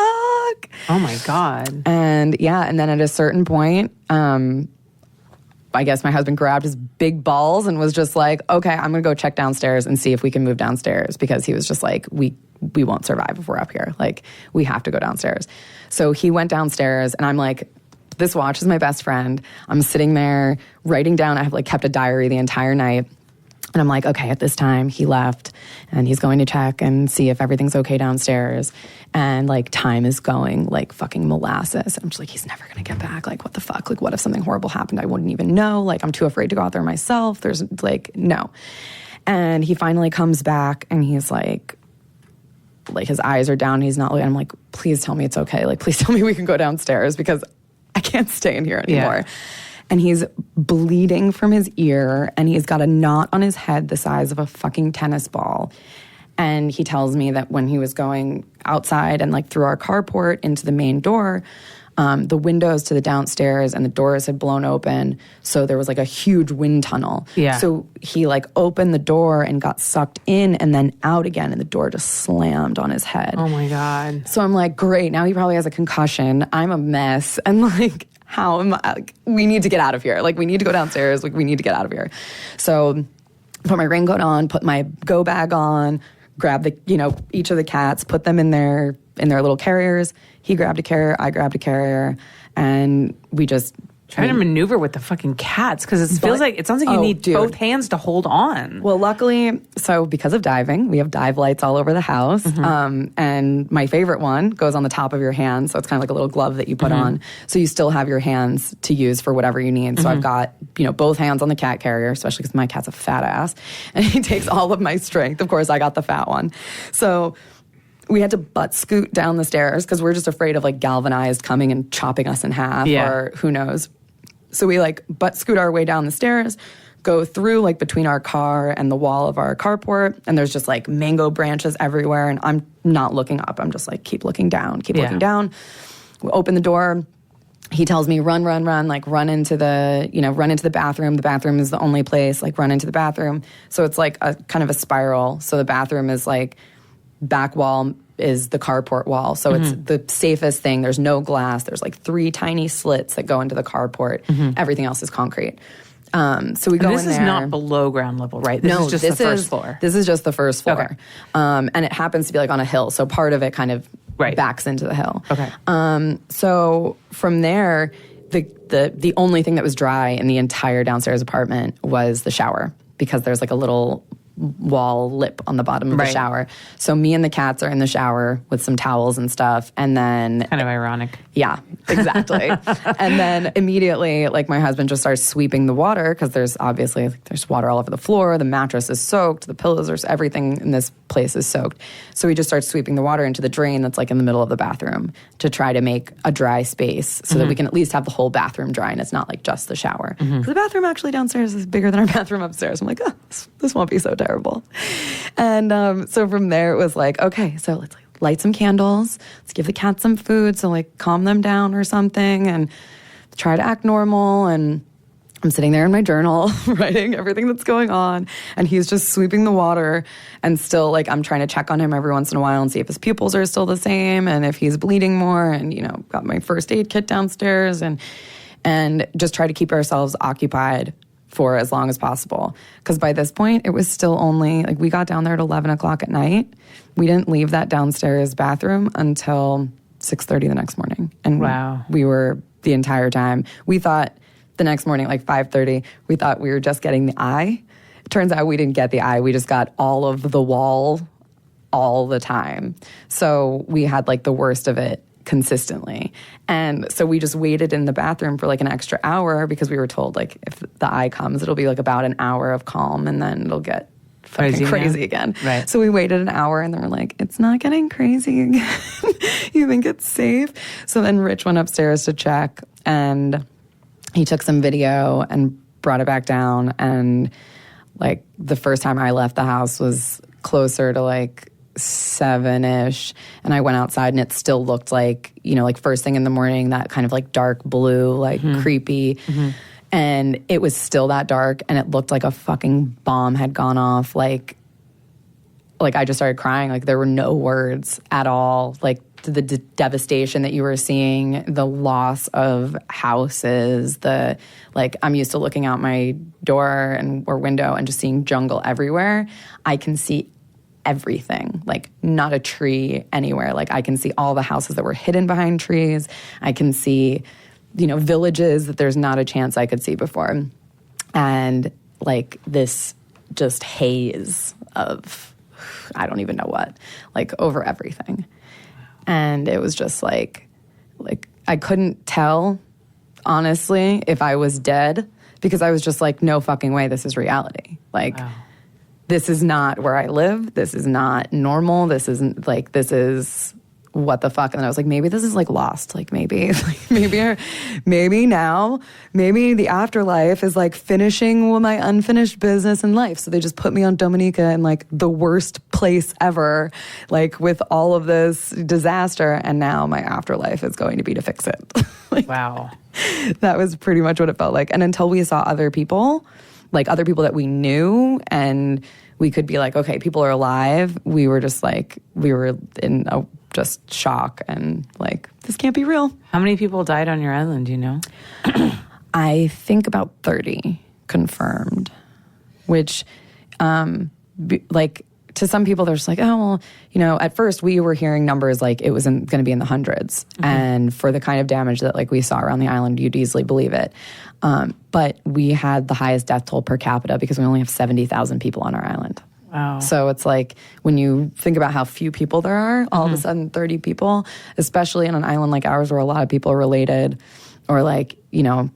Oh my God. And and then at a certain point, I I guess my husband grabbed his big balls and was just like, okay, I'm going to go check downstairs and see if we can move downstairs, because he was just like, we won't survive if we're up here. Like, we have to go downstairs. So he went downstairs, and I'm like, this watch is my best friend. I'm sitting there writing down. I have like kept a diary the entire night. And I'm like, okay, at this time he left and he's going to check and see if everything's okay downstairs. And like time is going like fucking molasses. And I'm just like, he's never going to get back. Like, what the fuck? Like, what if something horrible happened? I wouldn't even know. Like, I'm too afraid to go out there myself. There's like, no. And he finally comes back and he's like his eyes are down. He's not looking. I'm like, please tell me it's okay. Like, please tell me we can go downstairs, because I can't stay in here anymore. Yeah. And he's bleeding from his ear, and he's got a knot on his head the size of a fucking tennis ball. And he tells me that when he was going outside and like through our carport into the main door, the windows to the downstairs and the doors had blown open. So there was like a huge wind tunnel. Yeah. So he like opened the door and got sucked in and then out again, and the door just slammed on his head. Oh my God. So I'm like, great, now he probably has a concussion. I'm a mess. And like, how am I? Like, we need to get out of here. Like, we need to go downstairs. Like, we need to get out of here. So put my raincoat on, put my go bag on, grab the, each of the cats, put them in their little carriers. He grabbed a carrier, I grabbed a carrier, and we just trying to maneuver with the fucking cats, because it sounds like you need both hands to hold on. Well, luckily, so because of diving, we have dive lights all over the house. And my favorite one goes on the top of your hand. So it's kind of like a little glove that you put on. So you still have your hands to use for whatever you need. So I've got, both hands on the cat carrier, especially because my cat's a fat ass. And he takes all of my strength. Of course, I got the fat one. So we had to butt scoot down the stairs because we're just afraid of like galvanized coming and chopping us in half or who knows. So we like butt scoot our way down the stairs, go through like between our car and the wall of our carport, and there's just like mango branches everywhere, and I'm not looking up. I'm just like, keep looking down, looking down. We open the door. He tells me, run, like run into the bathroom. The bathroom is the only place, like run into the bathroom. So it's like a kind of a spiral. So the bathroom is like back wall is the carport wall. So it's the safest thing. There's no glass. There's like 3 tiny slits that go into the carport. Everything else is concrete. So we go in there. This is not below ground level, right? This is just the first floor. This is just the first floor. Okay. And it happens to be like on a hill. So part of it kind of backs into the hill. Okay. So from there, the only thing that was dry in the entire downstairs apartment was the shower, because there's like a little wall lip on the bottom of the shower. So me and the cats are in the shower with some towels and stuff, and then kind of ironic. Yeah, exactly. And then immediately, like, my husband just starts sweeping the water, because there's obviously there's water all over the floor. The mattress is soaked. The pillows are, everything in this place is soaked. So he just starts sweeping the water into the drain that's like in the middle of the bathroom to try to make a dry space so that we can at least have the whole bathroom dry, and it's not like just the shower. The bathroom actually downstairs is bigger than our bathroom upstairs. I'm like, oh, this won't be so terrible. And so from there it was like, okay, so let's like light some candles. Let's give the cats some food. So like calm them down or something and try to act normal. And I'm sitting there in my journal writing everything that's going on. And he's just sweeping the water. And still, like, I'm trying to check on him every once in a while and see if his pupils are still the same and if he's bleeding more. And, got my first aid kit downstairs and just try to keep ourselves occupied for as long as possible. Because by this point, it was still only, like, we got down there at 11 o'clock at night. We didn't leave that downstairs bathroom until 6:30 the next morning. And we were, the entire time, we thought the next morning, like 5:30, we thought we were just getting the eye. It turns out we didn't get the eye. We just got all of the wall all the time. So we had like the worst of it consistently. And so we just waited in the bathroom for like an extra hour, because we were told, like, if the eye comes, it'll be like about an hour of calm and then it'll get fucking crazy again. Right. So we waited an hour and then we're like, it's not getting crazy again. You think it's safe? So then Rich went upstairs to check, and he took some video and brought it back down. And like the first time I left the house was closer to like 7-ish, and I went outside and it still looked like, like first thing in the morning, that kind of like dark blue, like creepy. And it was still that dark, and it looked like a fucking bomb had gone off. Like I just started crying. Like, there were no words at all. Like, the devastation that you were seeing, the loss of houses, I'm used to looking out my door or window and just seeing jungle everywhere. I can see everything, like not a tree anywhere. Like I can see all the houses that were hidden behind trees. I can see, villages that there's not a chance I could see before. And like this just haze of, I don't even know what, like over everything. And it was just like I couldn't tell, honestly, if I was dead, because I was just like, no fucking way, this is reality. Like, wow. This is not where I live. This is not normal. This isn't like, this is what the fuck. And then I was like, maybe this is like Lost. Like maybe now, maybe the afterlife is like finishing my unfinished business in life. So they just put me on Dominica in like the worst place ever, like with all of this disaster. And now my afterlife is going to be to fix it. Like, wow. That was pretty much what it felt like. And until we saw other people that we knew, and we could be like, okay, people are alive. We were in just shock and like, this can't be real. How many people died on your island, do you know? I think about 30 confirmed, which, to some people, they're just like, oh, well, at first we were hearing numbers like it was going to be in the hundreds. Mm-hmm. And for the kind of damage that like we saw around the island, you'd easily believe it. But we had the highest death toll per capita because we only have 70,000 people on our island. Wow. So it's like when you think about how few people there are, all of a sudden 30 people, especially on an island like ours where a lot of people are related, or like,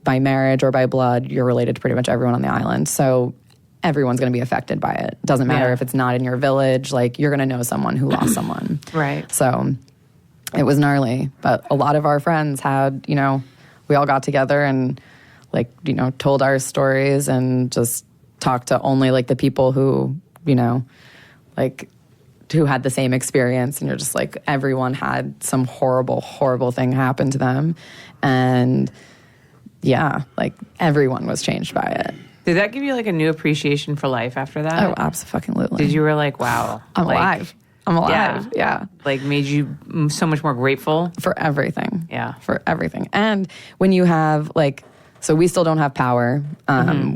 by marriage or by blood, you're related to pretty much everyone on the island. So everyone's going to be affected by it. Doesn't matter if it's not in your village, like you're going to know someone who lost someone. Right. So it was gnarly, but a lot of our friends had, we all got together and told our stories and just talked to only like the people who, who had the same experience. And you're just like, everyone had some horrible, horrible thing happen to them. And yeah, like everyone was changed by it. Did that give you like a new appreciation for life after that? Oh, absolutely. Did you were like, wow. I'm alive. Yeah. Like made you so much more grateful? For everything. Yeah. For everything. And when you have so we still don't have power.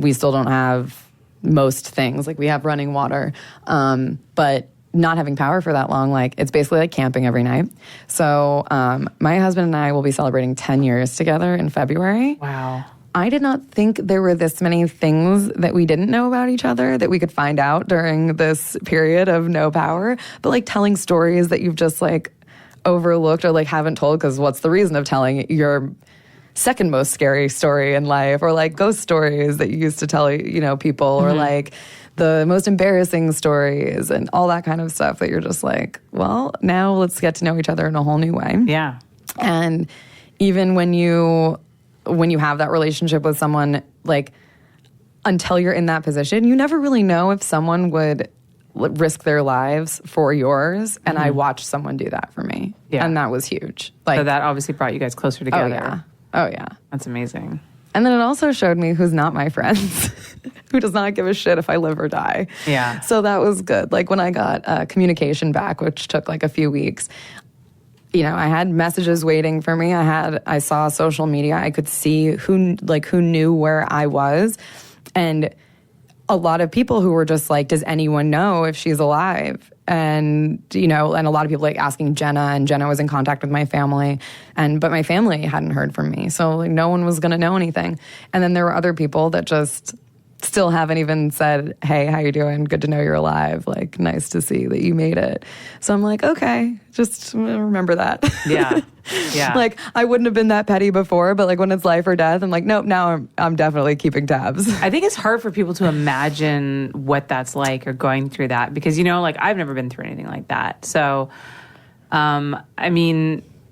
We still don't have most things. Like we have running water. But not having power for that long, it's basically like camping every night. So my husband and I will be celebrating 10 years together in February. Wow. I did not think there were this many things that we didn't know about each other that we could find out during this period of no power. But telling stories that you've just overlooked or haven't told, because what's the reason of telling your second most scary story in life, or ghost stories that you used to tell people, or the most embarrassing stories and all that kind of stuff that you're just well, now let's get to know each other in a whole new way. Yeah. And even when you have that relationship with someone, until you're in that position, you never really know if someone would risk their lives for yours. And I watched someone do that for me. Yeah. And that was huge. So that obviously brought you guys closer together. Oh, yeah. That's amazing. And then it also showed me who's not my friends, who does not give a shit if I live or die. Yeah. So that was good. When I got communication back, which took a few weeks, I had messages waiting for me. I saw social media. I could see who knew where I was. And a lot of people who were just does anyone know if she's alive? And, and a lot of people asking Jenna, and Jenna was in contact with my family, but my family hadn't heard from me. So no one was going to know anything. And then there were other people that just still haven't even said, hey, how you doing? Good to know you're alive. Nice to see that you made it. So I'm okay, just remember that. Yeah. Yeah. I wouldn't have been that petty before, but when it's life or death, I'm nope, now I'm definitely keeping tabs. I think it's hard for people to imagine what that's like or going through that because, I've never been through anything like that. So,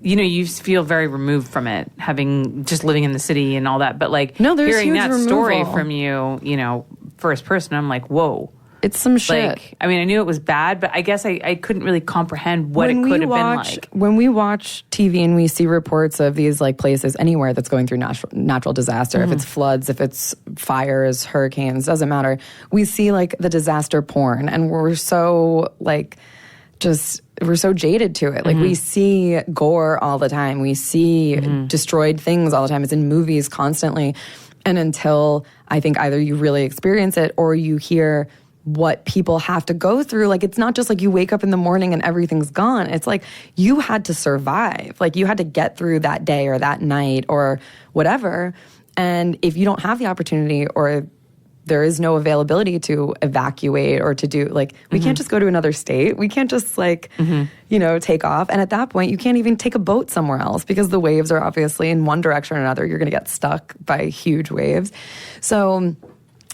you feel very removed from it, having just living in the city and all that. But no, there's hearing huge that removal. Story from you, first person, I'm whoa. It's some shit. I knew it was bad, but I guess I couldn't really comprehend what it could have been like. When we watch TV and we see reports of these places anywhere that's going through natural disaster, if it's floods, if it's fires, hurricanes, doesn't matter. We see the disaster porn, and we're so we're so jaded to it. Like we see gore all the time. We see destroyed things all the time. It's in movies constantly. And until I think either you really experience it or you hear what people have to go through, like it's not just like you wake up in the morning and everything's gone. It's like you had to survive. Like you had to get through that day or that night or whatever. And if you don't have the opportunity or there is no availability to evacuate or to do, like, we can't just go to another state. We can't just, like, take off. And at that point, you can't even take a boat somewhere else because the waves are obviously in one direction or another. You're going to get stuck by huge waves. So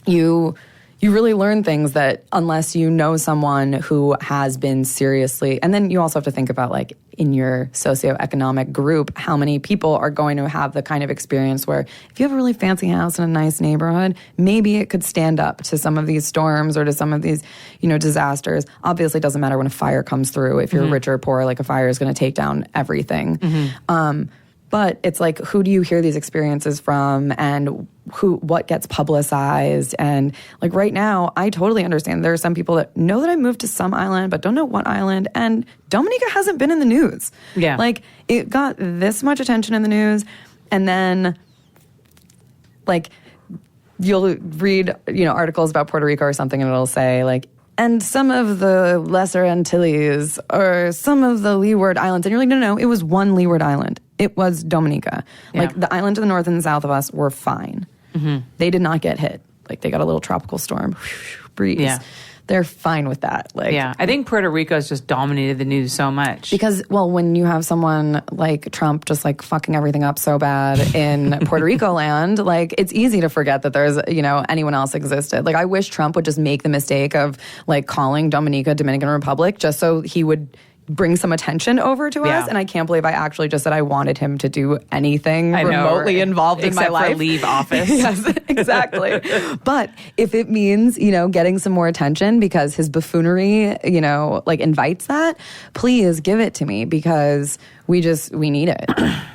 you really learn things that unless you know someone who has been seriously, and then you also have to think about, like, in your socioeconomic group, how many people are going to have the kind of experience where if you have a really fancy house in a nice neighborhood, maybe it could stand up to some of these storms or to some of these, disasters. Obviously, it doesn't matter when a fire comes through. If you're rich or poor, like a fire is going to take down everything. But it's like, who do you hear these experiences from and what gets publicized? And like right now, I totally understand. There are some people that know that I moved to some island, but don't know what island. And Dominica hasn't been in the news. Yeah. Like it got this much attention in the news. And then like you'll read, articles about Puerto Rico or something and it'll say like, and some of the Lesser Antilles or some of the Leeward Islands. And you're like, no, it was one Leeward Island. It was Dominica. Yeah. Like the island to the north and the south of us were fine. They did not get hit. Like they got a little tropical storm, breeze. Yeah. They're fine with that. Like, yeah, I think Puerto Rico has just dominated the news so much. Because, well, when you have someone like Trump just like fucking everything up so bad in Puerto Rico land, like it's easy to forget that there's, anyone else existed. Like I wish Trump would just make the mistake of like calling Dominica Dominican Republic just so he would bring some attention over to us. And I can't believe I actually just said I wanted him to do anything remotely involved in my life. Except for leave office. Yes, exactly. But if it means, getting some more attention because his buffoonery, invites that, please give it to me because we need it.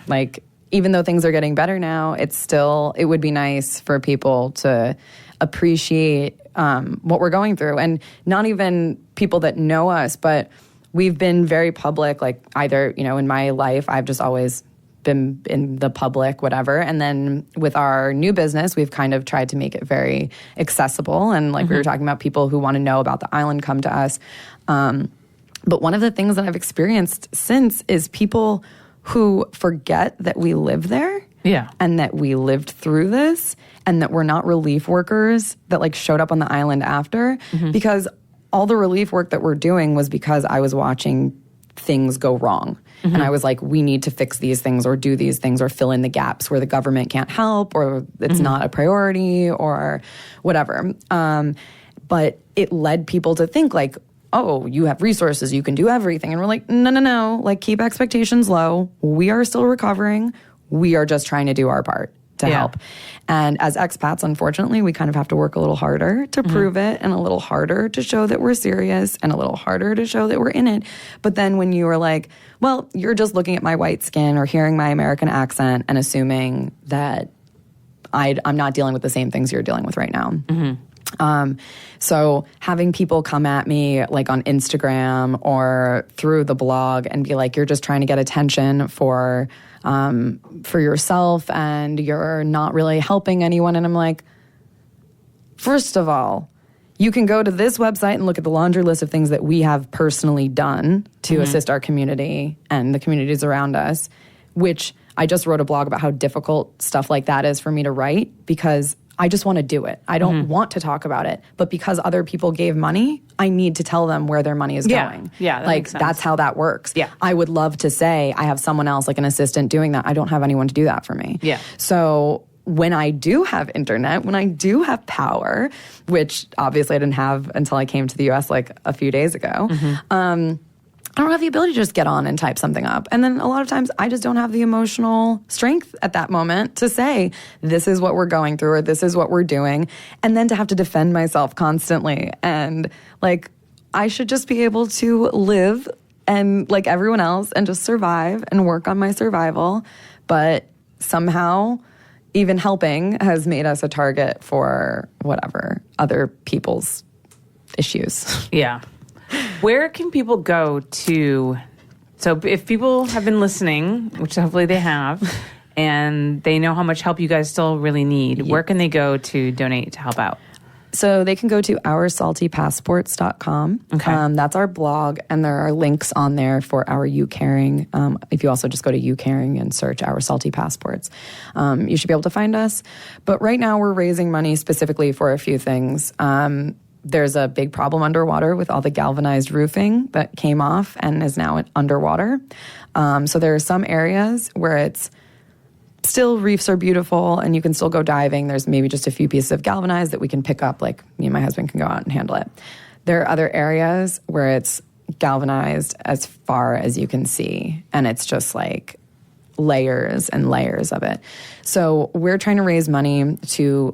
Like, even though things are getting better now, it would be nice for people to appreciate what we're going through. And not even people that know us, but we've been very public, like either, in my life, I've just always been in the public, whatever. And then with our new business, we've kind of tried to make it very accessible. And like we were talking about, people who want to know about the island come to us. But one of the things that I've experienced since is people who forget that we live there. Yeah. And that we lived through this and that we're not relief workers that like showed up on the island after. Because all the relief work that we're doing was because I was watching things go wrong. And I was like, we need to fix these things or do these things or fill in the gaps where the government can't help or it's not a priority or whatever. But it led people to think like, oh, you have resources, you can do everything. And we're like, no, like keep expectations low. We are still recovering. We are just trying to do our part to help. And as expats, unfortunately, we kind of have to work a little harder to prove it and a little harder to show that we're serious and a little harder to show that we're in it. But then when you are like, well, you're just looking at my white skin or hearing my American accent and assuming that I'm not dealing with the same things you're dealing with right now. So having people come at me like on Instagram or through the blog and be like, you're just trying to get attention for yourself and you're not really helping anyone. And I'm like, first of all, you can go to this website and look at the laundry list of things that we have personally done to assist our community and the communities around us, which I just wrote a blog about how difficult stuff like that is for me to write because I just want to do it. I don't want to talk about it. But because other people gave money, I need to tell them where their money is going. Yeah, that like makes sense. That's how that works. Yeah. I would love to say I have someone else, like an assistant doing that. I don't have anyone to do that for me. Yeah. So when I do have internet, when I do have power, which obviously I didn't have until I came to the US like a few days ago, I don't have the ability to just get on and type something up. And then a lot of times I just don't have the emotional strength at that moment to say, this is what we're going through or this is what we're doing. And then to have to defend myself constantly. And like, I should just be able to live and like everyone else and just survive and work on my survival. But somehow even helping has made us a target for whatever, other people's issues. Yeah. Where can people go to? So if people have been listening, which hopefully they have, and they know how much help you guys still really need, where can they go to donate to help out? So they can go to OurSaltyPassports.com. Okay. That's our blog, and there are links on there for our U-Caring. If you also just go to U-Caring and search Our Salty Passports, you should be able to find us. But right now we're raising money specifically for a few things. There's a big problem underwater with all the galvanized roofing that came off and is now underwater. So there are some areas where it's still reefs are beautiful and you can still go diving. There's maybe just a few pieces of galvanized that we can pick up, like me and my husband can go out and handle it. There are other areas where it's galvanized as far as you can see, and it's just like layers and layers of it. So we're trying to raise money to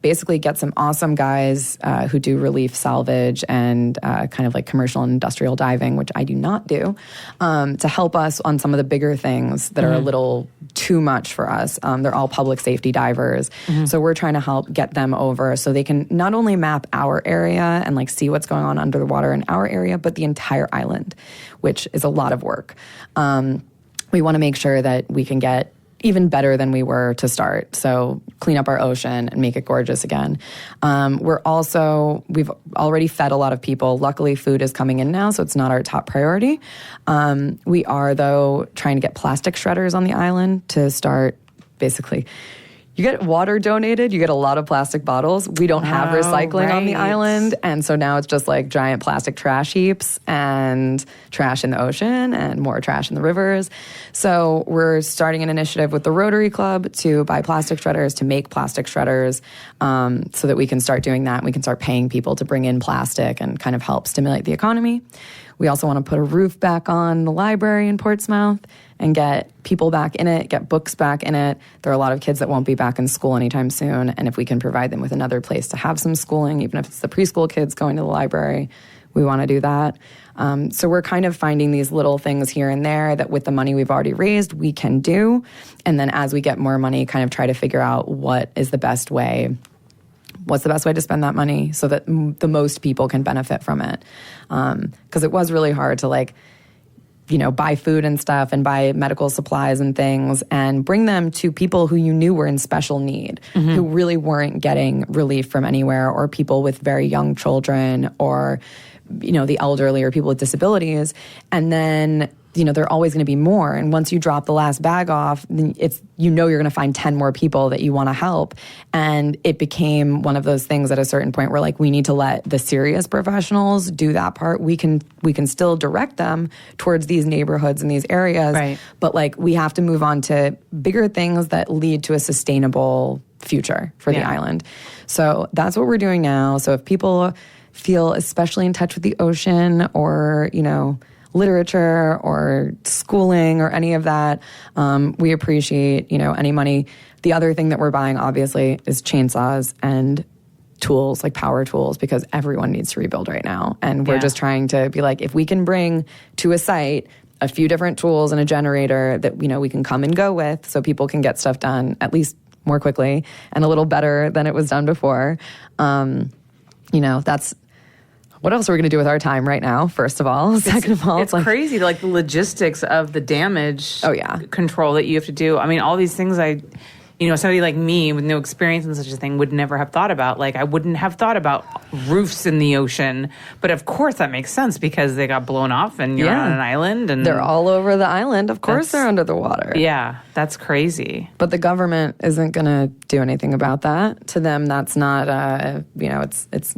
basically get some awesome guys who do relief salvage and kind of like commercial and industrial diving, which I do not do, to help us on some of the bigger things that are a little too much for us. They're all public safety divers. So we're trying to help get them over so they can not only map our area and like see what's going on under the water in our area, but the entire island, which is a lot of work. We want to make sure that we can get even better than we were to start. So clean up our ocean and make it gorgeous again. We've already fed a lot of people. Luckily, food is coming in now, so it's not our top priority. We are, though, trying to get plastic shredders on the island to start basically. You get water donated, you get a lot of plastic bottles. We don't have recycling on the island. And so now it's just like giant plastic trash heaps and trash in the ocean and more trash in the rivers. So we're starting an initiative with the Rotary Club to buy plastic shredders, to make plastic shredders, so that we can start doing that. We can start paying people to bring in plastic and kind of help stimulate the economy. We also want to put a roof back on the library in Portsmouth and get people back in it, get books back in it. There are a lot of kids that won't be back in school anytime soon, and if we can provide them with another place to have some schooling, even if it's the preschool kids going to the library, we want to do that. So we're kind of finding these little things here and there that with the money we've already raised, we can do. And then as we get more money, kind of try to figure out what is the best way. What's the best way to spend that money so that the most people can benefit from it? Because it was really hard to buy food and stuff and buy medical supplies and things and bring them to people who you knew were in special need, who really weren't getting relief from anywhere, or people with very young children, or, the elderly or people with disabilities. And then there are always going to be more. And once you drop the last bag off, it's, you're going to find 10 more people that you want to help. And it became one of those things at a certain point where we need to let the serious professionals do that part. We can still direct them towards these neighborhoods and these areas. Right. But we have to move on to bigger things that lead to a sustainable future for the island. So that's what we're doing now. So if people feel especially in touch with the ocean, or, literature or schooling or any of that, we appreciate, any money. The other thing that we're buying, obviously, is chainsaws and tools, like power tools, because everyone needs to rebuild right now. And we're just trying to be if we can bring to a site a few different tools and a generator that, we can come and go with so people can get stuff done at least more quickly and a little better than it was done before. That's... What else are we going to do with our time right now, first of all? Second of all, it's crazy, the logistics of the damage control that you have to do. I mean, all these things somebody like me with no experience in such a thing would never have thought about. I wouldn't have thought about roofs in the ocean. But of course that makes sense because they got blown off and you're on an island. And they're all over the island. Of course they're under the water. Yeah, that's crazy. But the government isn't going to do anything about that. To them, that's not, it's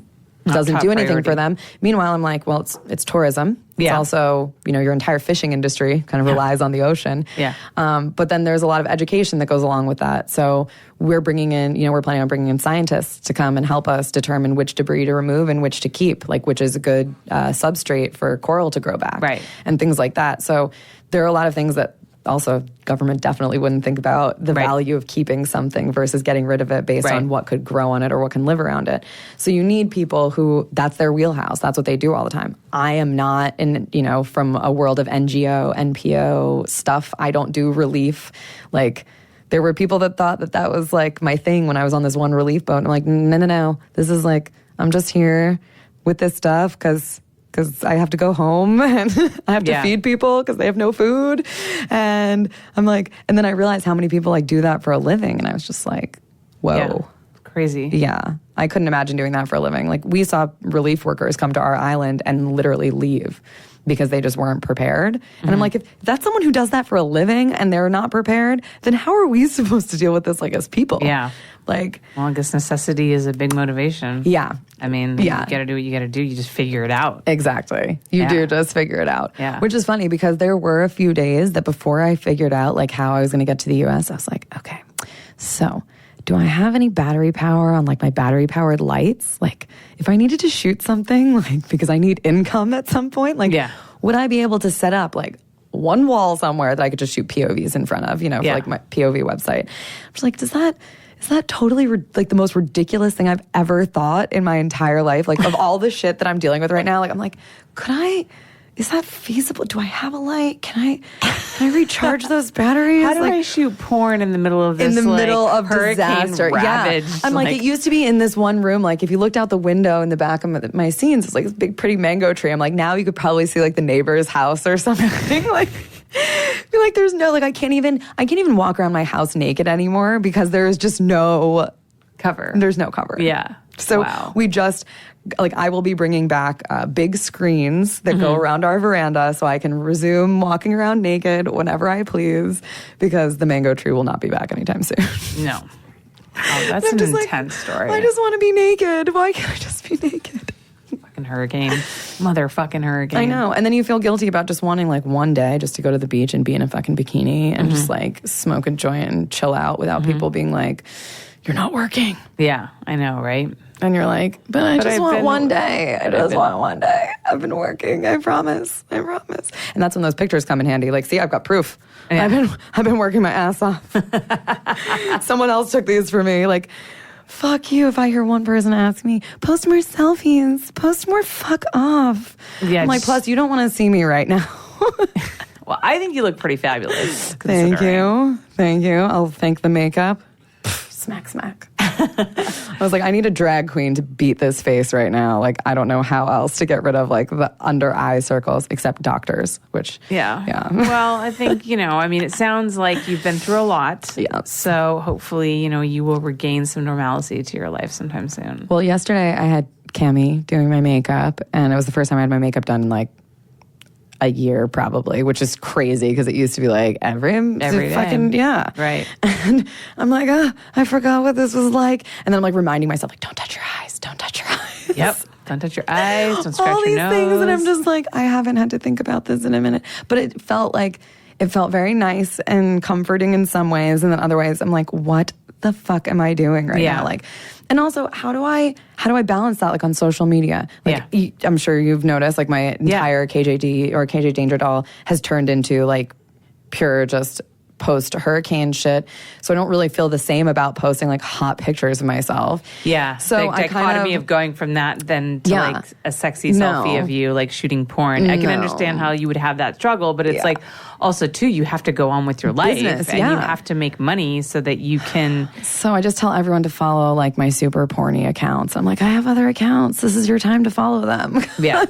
doesn't do anything for them. Meanwhile, I'm well, it's tourism. It's also, your entire fishing industry kind of relies on the ocean. Yeah. But then there's a lot of education that goes along with that. So we're bringing in, we're planning on bringing in scientists to come and help us determine which debris to remove and which to keep, which is a good substrate for coral to grow back. Right. And things like that. So there are a lot of things that also government definitely wouldn't think about the value of keeping something versus getting rid of it based on what could grow on it or what can live around it. So you need people who, that's their wheelhouse. That's what they do all the time. I am not in, from a world of NGO, NPO stuff. I don't do relief. There were people that thought that was my thing when I was on this one relief boat. And I'm no. This is I'm just here with this stuff because because I have to go home and I have to feed people because they have no food. And I'm like, and then I realized how many people like do that for a living. And I was just like, whoa. Yeah. Crazy. Yeah. I couldn't imagine doing that for a living. Like we saw relief workers come to our island and literally leave because they just weren't prepared. And I'm like, if that's someone who does that for a living and they're not prepared, then how are we supposed to deal with this like as people? Yeah. Like, well, I guess necessity is a big motivation. Yeah. I mean, you got to do what you got to do. You just figure it out. Exactly. You do just figure it out. Yeah. Which is funny because there were a few days that before I figured out like how I was going to get to the US, I was like, okay, so do I have any battery power on like my battery powered lights? Like if I needed to shoot something, like because I need income at some point, like would I be able to set up like one wall somewhere that I could just shoot POVs in front of, for like my POV website? I'm just like, is that totally like the most ridiculous thing I've ever thought in my entire life? Like of all the shit that I'm dealing with right now, like I'm like, is that feasible? Do I have a light? Can I recharge those batteries? How do I shoot porn in the middle of this? In the middle of hurricane disaster? Ravaged, I'm like, it used to be in this one room. Like if you looked out the window in the back of my scenes, it's like this big pretty mango tree. I'm like, now you could probably see like the neighbor's house or something. Like, you're like, there's no, like I can't even walk around my house naked anymore because there's just no cover. There's no cover. Yeah. So we just, like, I will be bringing back big screens that go around our veranda so I can resume walking around naked whenever I please because the mango tree will not be back anytime soon. No. Oh, that's an intense story. I just want to be naked. Why can't I just be naked? Fucking hurricane. Motherfucking hurricane. I know. And then you feel guilty about just wanting like one day just to go to the beach and be in a fucking bikini and just like smoke a joint and chill out without people being like, you're not working. Yeah, I know, right? And you're like, but I just want one day. I just want one day. I've been working. I promise. I promise. And that's when those pictures come in handy. Like, see, I've got proof. Yeah. I've been working my ass off. Someone else took these for me. Like, fuck you if I hear one person ask me, post more selfies. Post more, fuck off. Yeah, I'm like, plus, you don't want to see me right now. Well, I think you look pretty fabulous. Thank you. Thank you. I'll thank the makeup. Smack, smack. I was like, I need a drag queen to beat this face right now. Like, I don't know how else to get rid of like the under eye circles except doctors, which. Yeah. Well, I think, it sounds like you've been through a lot. Yeah. So hopefully, you will regain some normalcy to your life sometime soon. Well, yesterday I had Cammie doing my makeup and it was the first time I had my makeup done in like a year probably, which is crazy because it used to be like every day. Fucking, yeah. Right. And I'm like, I forgot what this was like. And then I'm like reminding myself, like, don't touch your eyes. Don't touch your eyes. Yep. Don't touch your eyes. Don't scratch all your these nose. things. And I'm just like, I haven't had to think about this in a minute. But it felt very nice and comforting in some ways. And then other ways, I'm like, what the fuck am I doing right now? Like, and also, how do I balance that like on social media? Like, I'm sure you've noticed like my entire KJD or KJ Danger doll has turned into like pure just post hurricane shit. So I don't really feel the same about posting like hot pictures of myself. Yeah. So the dichotomy of going from that then to like a sexy selfie of you like shooting porn. I can understand how you would have that struggle, but it's like also too, you have to go on with your life and you have to make money so that you can. So I just tell everyone to follow like my super porny accounts. I'm like, I have other accounts. This is your time to follow them. Yeah.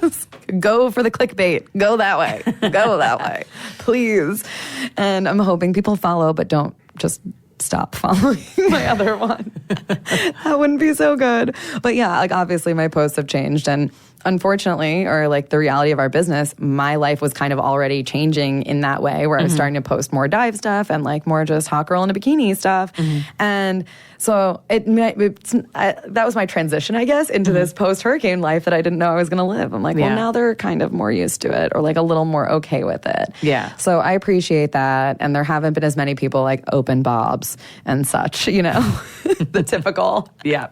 Go for the clickbait. Go that way. Go that way. Please. And I'm hoping people follow, but don't just stop following my other one. That wouldn't be so good. But yeah, like obviously my posts have changed and unfortunately, or like the reality of our business, my life was kind of already changing in that way where I was starting to post more dive stuff and like more just hot girl in a bikini stuff. And so that was my transition, I guess, into this post-hurricane life that I didn't know I was going to live. I'm like, well, now they're kind of more used to it or like a little more okay with it. Yeah. So I appreciate that. And there haven't been as many people like open bobs and such, the typical. Yeah.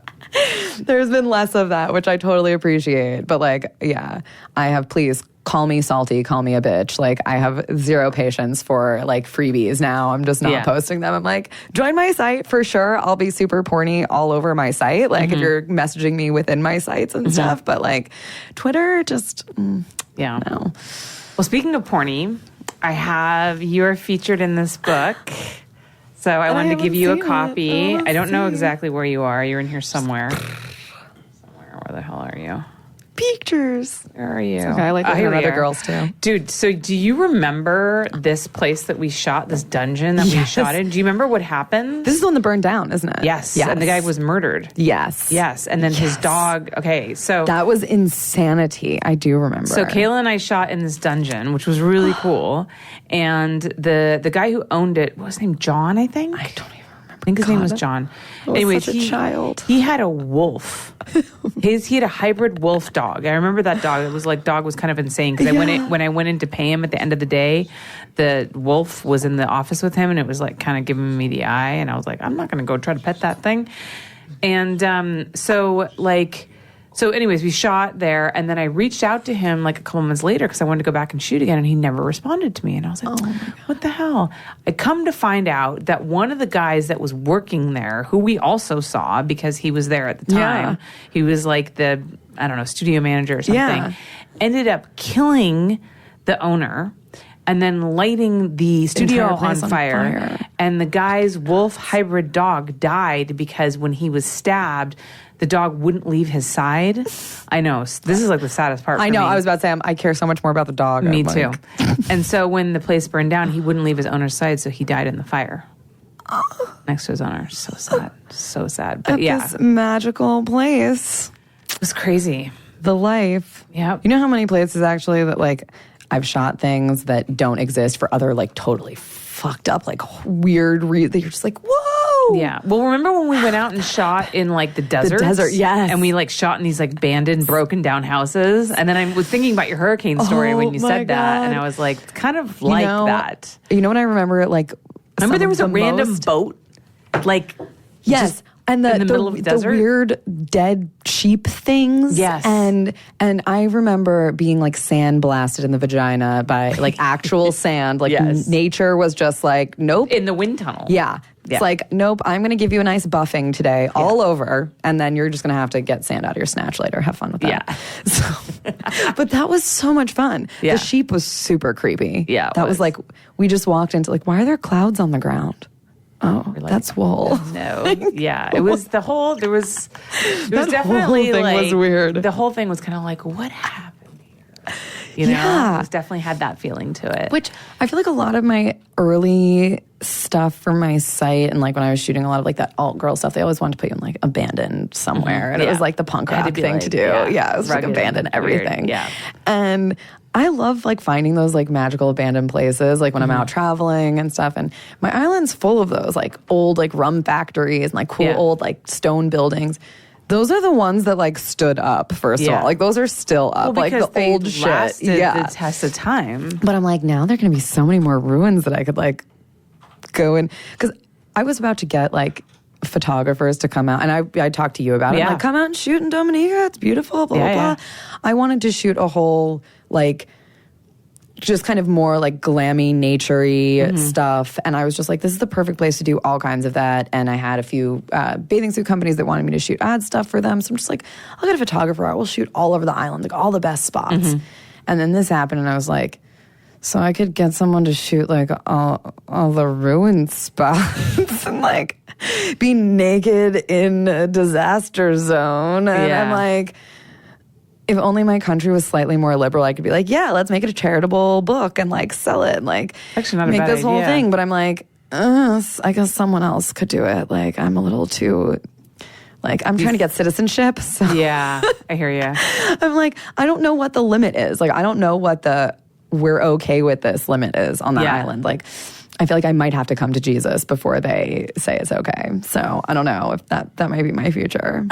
There's been less of that, which I totally appreciate. But like, yeah, I have, please call me salty, call me a bitch. Like I have zero patience for like freebies now. I'm just not posting them. I'm like, join my site for sure. I'll be super porny all over my site. Like if you're messaging me within my sites and stuff, but like Twitter, just, no. Well, speaking of porny, you're featured in this book. So I wanted to give you a copy. I don't know exactly where you are. You're in here somewhere. Where the hell are you? Peek. pictures. Where are you? Okay, I like looking at other girls too. Dude, so do you remember this place that we shot, this dungeon that we shot in? Do you remember what happened? This is the one that burned down, isn't it? Yes. And the guy was murdered. Yes. Yes. And then his dog. Okay. So that was insanity. I do remember. So Kayla and I shot in this dungeon, which was really cool. And the guy who owned it, what was his name? John, I think? I don't even remember. I think his name was John. Anyways, such a child. He had a wolf. He had a hybrid wolf dog. I remember that dog. It was like dog was kind of insane because when I went in to pay him at the end of the day, the wolf was in the office with him and it was like kind of giving me the eye, and I was like, I'm not going to go try to pet that thing. And so anyways, we shot there, and then I reached out to him like a couple months later because I wanted to go back and shoot again, and he never responded to me. And I was like, what the hell? I come to find out that one of the guys that was working there, who we also saw because he was there at the time, he was like the, I don't know, studio manager or something, ended up killing the owner and then lighting the studio on fire. And the guy's wolf hybrid dog died because when he was stabbed, the dog wouldn't leave his side. I know. This is like the saddest part for me. I know. I was about to say, I care so much more about the dog. Me too. And so when the place burned down, he wouldn't leave his owner's side, so he died in the fire. Next to his owner. So sad. So sad. But this magical place. It was crazy. The life. Yeah. You know how many places actually that like I've shot things that don't exist for other like totally fucked up like weird that you're just like, whoa. Yeah. Well, remember when we went out and shot in like the desert? The desert, yes. And we like shot in these like abandoned, broken down houses. And then I was thinking about your hurricane story when you said that. And I was like, kind of like that. You know what I remember? Like, remember there was a random boat? Like, yes. And in the middle of the desert? The weird dead sheep things. Yes. And I remember being like sandblasted in the vagina by like actual sand. Like nature was just like, nope. In the wind tunnel. Yeah. It's like, nope, I'm going to give you a nice buffing today all over. And then you're just going to have to get sand out of your snatch later. Have fun with that. Yeah. So, but that was so much fun. Yeah. The sheep was super creepy. Yeah. That was like, we just walked into like, why are there clouds on the ground? Oh, like, that's wool. No. Yeah. It was the whole, there was definitely whole thing like, was weird. The whole thing was kind of like, what happened here? You know? It was definitely had that feeling to it. Which I feel like a lot of my early stuff for my site and like when I was shooting a lot of like that alt girl stuff, they always wanted to put you in like abandoned somewhere. And it was like the punk rock thing to do. Yeah. It was like abandon everything. Yeah. And I love like finding those like magical abandoned places, like when I'm out traveling and stuff. And my island's full of those like old like rum factories and like cool old like stone buildings. Those are the ones that like stood up first of all. Like those are still up. Well, like the old shit. The test of time. But I'm like, now there are going to be so many more ruins that I could like go in. Because I was about to get like photographers to come out, and I talked to you about it. Like, come out and shoot in Dominica. It's beautiful. Blah blah blah. I wanted to shoot a whole like just kind of more like glammy, naturey stuff. And I was just like, this is the perfect place to do all kinds of that. And I had a few bathing suit companies that wanted me to shoot ad stuff for them. So I'm just like, I'll get a photographer. I will shoot all over the island, like all the best spots. And then this happened, and I was like, so I could get someone to shoot like all the ruined spots and like be naked in a disaster zone. And I'm like, if only my country was slightly more liberal, I could be like, yeah, let's make it a charitable book and like sell it and like actually not make a bad this whole idea. thing. But I'm like, I guess someone else could do it. Like I'm a little too, like I'm trying to get citizenship. So yeah, I hear you. I'm like, I don't know what the limit is. Like I don't know what the we're okay with this limit is on the island. Like I feel like I might have to come to Jesus before they say it's okay. So I don't know if that might be my future.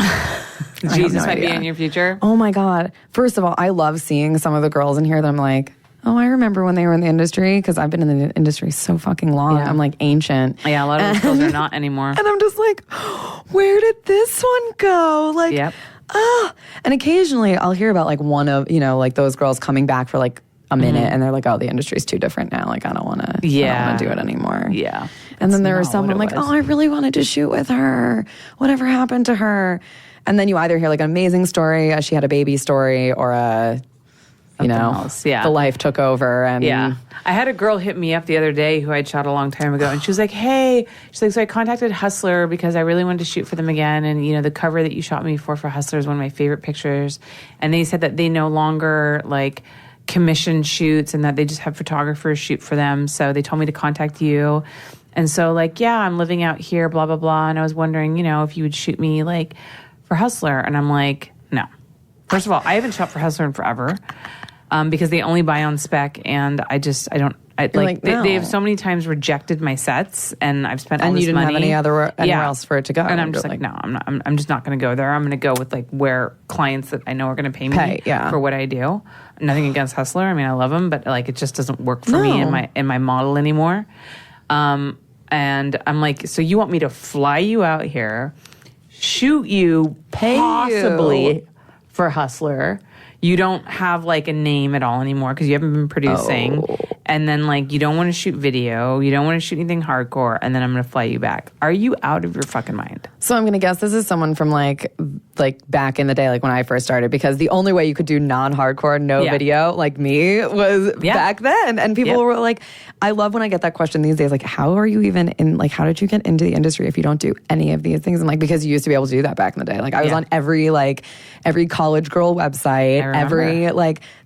Jesus might be in your future. Oh my God. First of all, I love seeing some of the girls in here that I'm like, oh, I remember when they were in the industry, because I've been in the industry so fucking long. I'm like ancient. Yeah, a lot of those girls are not anymore. And I'm just like, where did this one go? Like, and occasionally I'll hear about like one of, you know, like those girls coming back for like a minute and they're like, oh, the industry's too different now. Like, I don't want to do it anymore. Yeah. And then there was someone like, oh, I really wanted to shoot with her. Whatever happened to her? And then you either hear like an amazing story, she had a baby story, or a else. Yeah. the life took over. And Yeah. I had a girl hit me up the other day who I'd shot a long time ago, and she was like, hey, she's like, so I contacted Hustler because I really wanted to shoot for them again. And, you know, the cover that you shot me for Hustler is one of my favorite pictures. And they said that they no longer like commission shoots and that they just have photographers shoot for them. So they told me to contact you. And so like, yeah, I'm living out here, blah, blah, blah. And I was wondering, you know, if you would shoot me like for Hustler. And I'm like, no. First of all, I haven't shot for Hustler in forever. Because they only buy on spec, and I don't. They have so many times rejected my sets, and I've spent all this money. And you didn't have anywhere else for it to go. And I'm just like, no, I'm not. I'm just not going to go there. I'm going to go with like where clients that I know are going to pay me for what I do. Nothing against Hustler. I mean, I love them, but like it just doesn't work for me in my model anymore. And I'm like, so you want me to fly you out here, shoot you, possibly for Hustler? You don't have like a name at all anymore because you haven't been producing. Oh. And then like you don't want to shoot video. You don't want to shoot anything hardcore. And then I'm going to fly you back. Are you out of your fucking mind? So I'm going to guess this is someone from like back in the day, like when I first started, because the only way you could do non-hardcore, no video like me was back then. And people were like, I love when I get that question these days, like, how are you even in, like, how did you get into the industry if you don't do any of these things? And like, because you used to be able to do that back in the day. Like I was on every college girl website,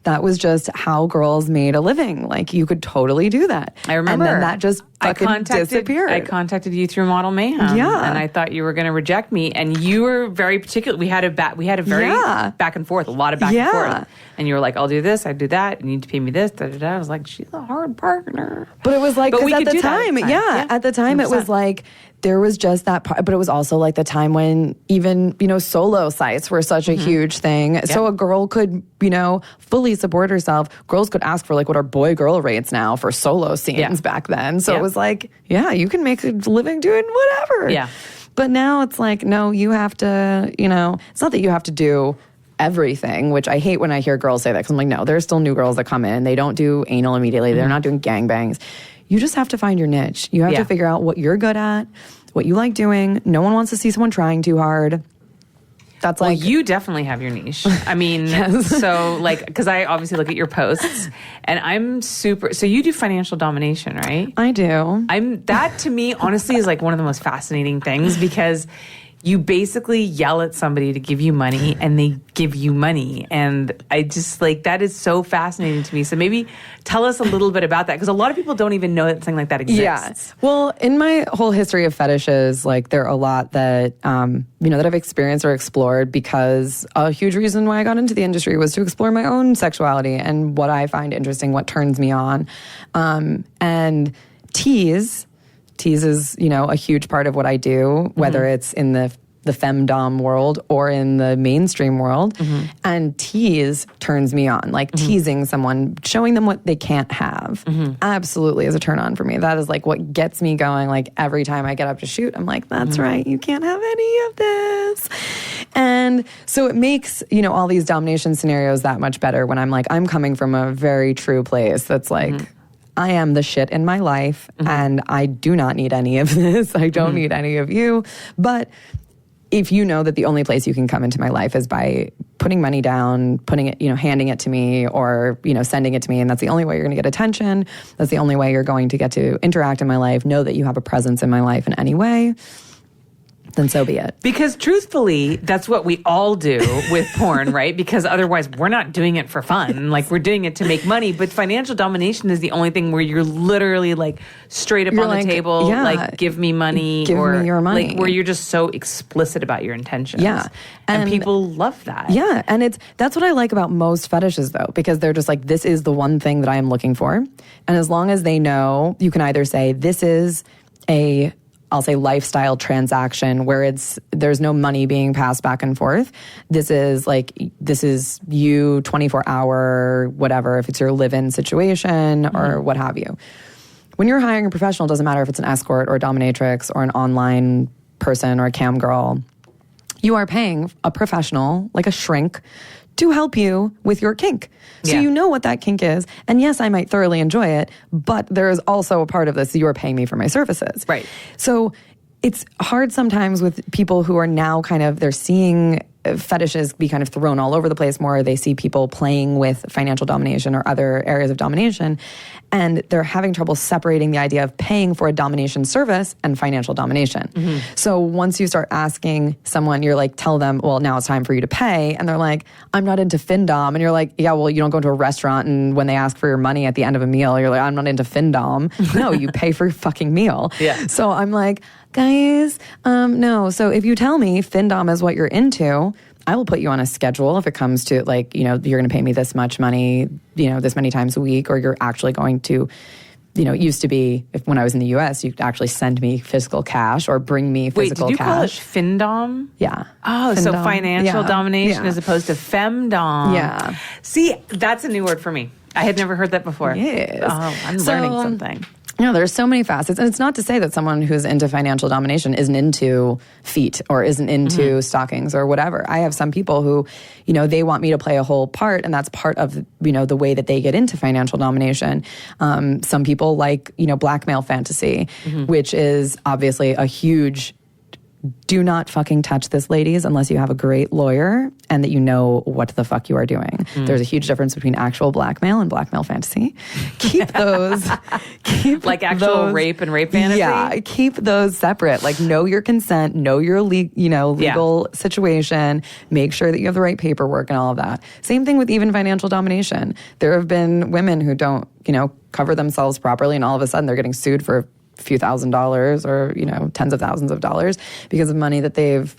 that was just how girls made a living. Like you could totally do that. I remember. And then that just fucking disappeared. I contacted you through Model Mayhem. Yeah. And I thought you were going to reject me. And you were very particular. We had a very back and forth, a lot of back and forth. And you were like, I'll do this, I do that. You need to pay me this, da da da. I was like, she's a hard partner. But it was like, because at the time, at the time 100%. It was like, there was just that part, but it was also like the time when even, you know, solo sites were such a huge thing. Yeah. So a girl could, you know, fully support herself. Girls could ask for like what are boy-girl rates now for solo scenes back then. So it was like, you can make a living doing whatever. Yeah. But now it's like, no, you have to, you know, it's not that you have to do everything, which I hate when I hear girls say that because I'm like, no, there's still new girls that come in. They don't do anal immediately. They're not doing gangbangs. You just have to find your niche. You have to figure out what you're good at, what you like doing. No one wants to see someone trying too hard. That's like... Well, you definitely have your niche. I mean, so like, because I obviously look at your posts and I'm super... So you do financial domination, right? I do. That to me, honestly, is like one of the most fascinating things because you basically yell at somebody to give you money and they give you money. And I just like, that is so fascinating to me. So maybe tell us a little bit about that because a lot of people don't even know that something like that exists. Yeah. Well, in my whole history of fetishes, like there are a lot that, you know, that I've experienced or explored because a huge reason why I got into the industry was to explore my own sexuality and what I find interesting, what turns me on. And tease is, you know, a huge part of what I do, whether it's in the femdom world or in the mainstream world. And tease turns me on. Like teasing someone, showing them what they can't have, absolutely is a turn on for me. That is like what gets me going. Like every time I get up to shoot, I'm like, that's right, you can't have any of this. And so it makes, you know, all these domination scenarios that much better when I'm like, I'm coming from a very true place that's like, I am the shit in my life and I do not need any of this. I don't need any of you. But if you know that the only place you can come into my life is by putting money down, putting it, you know, handing it to me or, you know, sending it to me, and that's the only way you're going to get attention, that's the only way you're going to get to interact in my life, know that you have a presence in my life in any way, then so be it. Because truthfully, that's what we all do with porn, right? Because otherwise we're not doing it for fun. Like we're doing it to make money. But financial domination is the only thing where you're literally like straight up on the table, like give me money. Give me your money. Like where you're just so explicit about your intentions. Yeah. And people love that. Yeah. And that's what I like about most fetishes though, because they're just like, this is the one thing that I am looking for. And as long as they know, you can either say this is I'll say lifestyle transaction where there's no money being passed back and forth. This is you 24-hour, whatever, if it's your live-in situation or what have you. When you're hiring a professional, it doesn't matter if it's an escort or a dominatrix or an online person or a cam girl. You are paying a professional, like a shrink, to help you with your kink. So you know what that kink is. And yes, I might thoroughly enjoy it, but there is also a part of this, you are paying me for my services. Right. So it's hard sometimes with people who are now they're seeing fetishes be kind of thrown all over the place more. They see people playing with financial domination or other areas of domination, and they're having trouble separating the idea of paying for a domination service and financial domination. So once you start asking someone, you're like, tell them, well, now it's time for you to pay. And they're like, I'm not into FinDom. And you're like, yeah, well, you don't go to a restaurant and when they ask for your money at the end of a meal, you're like, I'm not into FinDom. No, you pay for your fucking meal. Yeah. So I'm like, guys, no. So if you tell me FinDom is what you're into, I will put you on a schedule if it comes to like, you know, you're going to pay me this much money, you know, this many times a week, or you're actually going to, you know, it used to be when I was in the US, you'd actually send me physical cash or bring me physical cash. Wait, did you call it FinDom? Yeah. Oh, FinDom. so financial domination Yeah. as opposed to femdom. Yeah. See, that's a new word for me. I had never heard that before. Yes. Oh, I'm learning something. You know, there's so many facets. And it's not to say that someone who's into financial domination isn't into feet or isn't into stockings or whatever. I have some people who, you know, they want me to play a whole part, and that's part of, you know, the way that they get into financial domination. Some people like, you know, blackmail fantasy, which is obviously a huge... Do not fucking touch this, ladies, unless you have a great lawyer and that you know what the fuck you are doing. There's a huge difference between actual blackmail and blackmail fantasy. Keep those. Like actual rape and rape fantasy? Yeah, keep those separate. Like, know your consent, know your legal situation, make sure that you have the right paperwork and all of that. Same thing with even financial domination. There have been women who don't, you know, cover themselves properly, and all of a sudden they're getting sued for few $1,000s or, you know, tens of thousands of dollars because of money that they've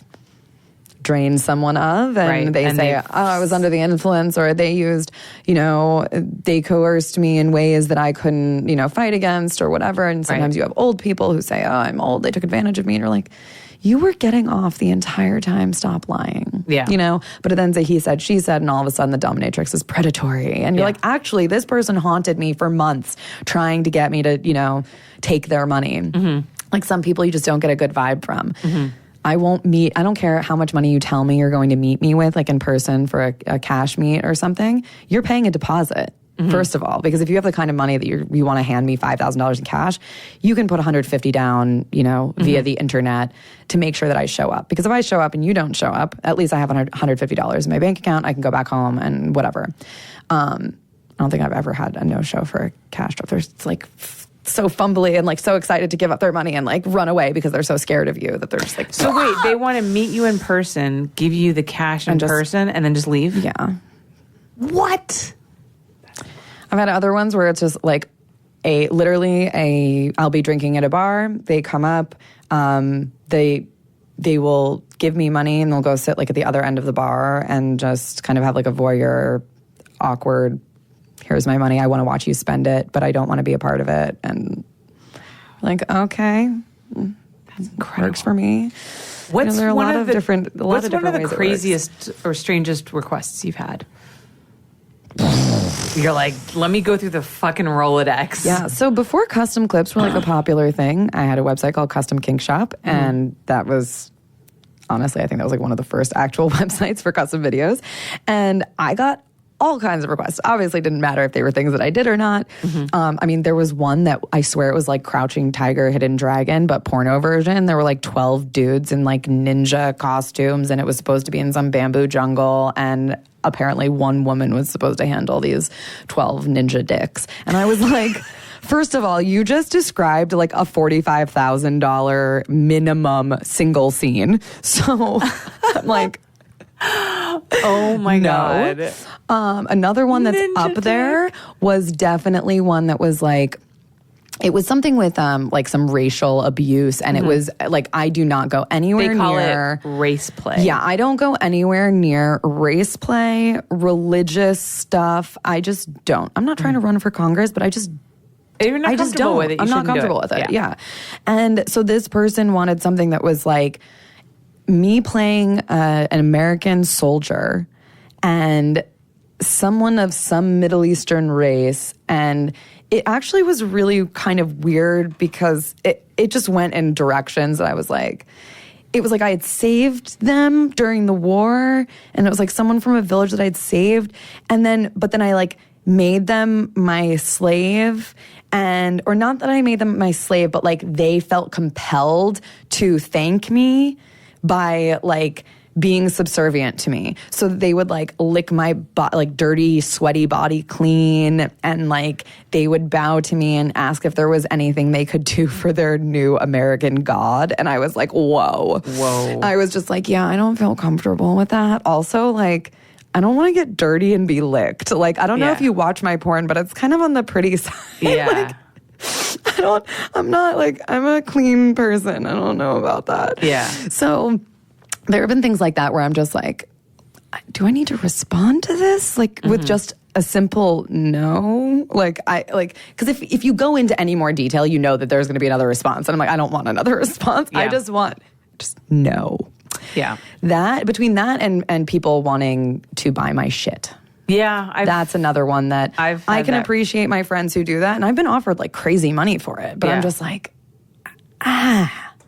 drained someone of, and they say, oh, I was under the influence, or they used, you know, they coerced me in ways that I couldn't, you know, fight against or whatever. And sometimes you have old people who say, oh, I'm old, they took advantage of me, and you're like, you were getting off the entire time, stop lying. Yeah. You know, but then say he said, she said, and all of a sudden the dominatrix is predatory. And you're like, actually, this person haunted me for months trying to get me to, you know, take their money. Like, some people you just don't get a good vibe from. I don't care how much money you tell me you're going to meet me with, like in person for a cash meet or something. You're paying a deposit. First of all, because if you have the kind of money that you want to hand me $5,000 in cash, you can put $150 down, you know, via the internet to make sure that I show up. Because if I show up and you don't show up, at least I have $150 in my bank account. I can go back home and whatever. I don't think I've ever had a no-show for a cash drop. They're like so fumbly and like so excited to give up their money and like run away because they're so scared of you that they're just like. So wait, they want to meet you in person, give you the cash in person, and then just leave? Yeah. What? I've had other ones where it's just like I'll be drinking at a bar. They come up, they will give me money and they'll go sit like at the other end of the bar and just kind of have like a voyeur, awkward, here's my money, I want to watch you spend it, but I don't want to be a part of it. And like, okay, that's incredible. Works for me. What's there are one a lot of of the different What's ways one of the it works. craziest or strangest requests you've had? You're like, let me go through the fucking Rolodex. Yeah. So before custom clips were like a popular thing, I had a website called Custom Kink Shop, and that was, honestly, I think that was like one of the first actual websites for custom videos. And I got all kinds of requests. Obviously, it didn't matter if they were things that I did or not. I mean, there was one that I swear it was like Crouching Tiger, Hidden Dragon, but porno version. There were like 12 dudes in like ninja costumes, and it was supposed to be in some bamboo jungle, and apparently one woman was supposed to handle these 12 ninja dicks. And I was like, first of all, you just described like a $45,000 minimum single scene. So I'm like, oh my God. Another one that's Ninja up there was definitely one that was like, it was something with like some racial abuse, and it was like, I do not go anywhere They call near it race play. Yeah, I don't go anywhere near race play, religious stuff. I just don't. I'm not trying to run for Congress, but I just You're not comfortable with it. I'm not comfortable with it. Yeah. And so this person wanted something that was like me playing an American soldier and someone of some Middle Eastern race, and it actually was really kind of weird because it just went in directions that I was like, it was like I had saved them during the war, and it was like someone from a village that I'd saved, but then I like made them my slave, or not that I made them my slave, but like they felt compelled to thank me by like being subservient to me. So they would like lick my like dirty, sweaty body clean, and like they would bow to me and ask if there was anything they could do for their new American god. And I was like, whoa. I was just like, yeah, I don't feel comfortable with that. Also, like, I don't want to get dirty and be licked. Like, I don't know if you watch my porn, but it's kind of on the pretty side. Yeah. Like, I'm a clean person. I don't know about that. Yeah. So there have been things like that where I'm just like, do I need to respond to this? Like with just a simple no? Because if you go into any more detail, you know that there's going to be another response. And I'm like, I don't want another response. Yeah. I just want no. Yeah. Between that and people wanting to buy my shit. Yeah. That's another one that I can appreciate my friends who do that. And I've been offered like crazy money for it. But I'm just like,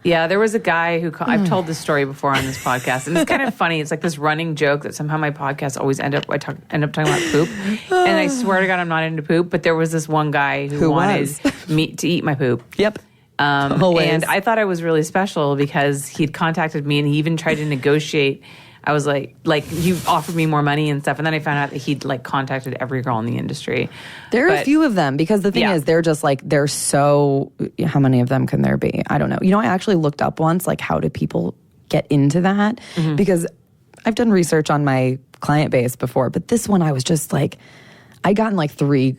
Yeah, there was a guy who I've told this story before on this podcast, and it's kind of funny. It's like this running joke that somehow my podcasts always end up talking about poop, and I swear to God I'm not into poop. But there was this one guy who wanted me to eat my poop. Yep. And I thought I was really special because he'd contacted me and he even tried to negotiate. I was like he offered me more money and stuff, and then I found out that he'd like contacted every girl in the industry. There are a few of them because the thing is they're just like they're so. How many of them can there be? I don't know. You know, I actually looked up once like how do people get into that because I've done research on my client base before, but this one I was just like I gotten like three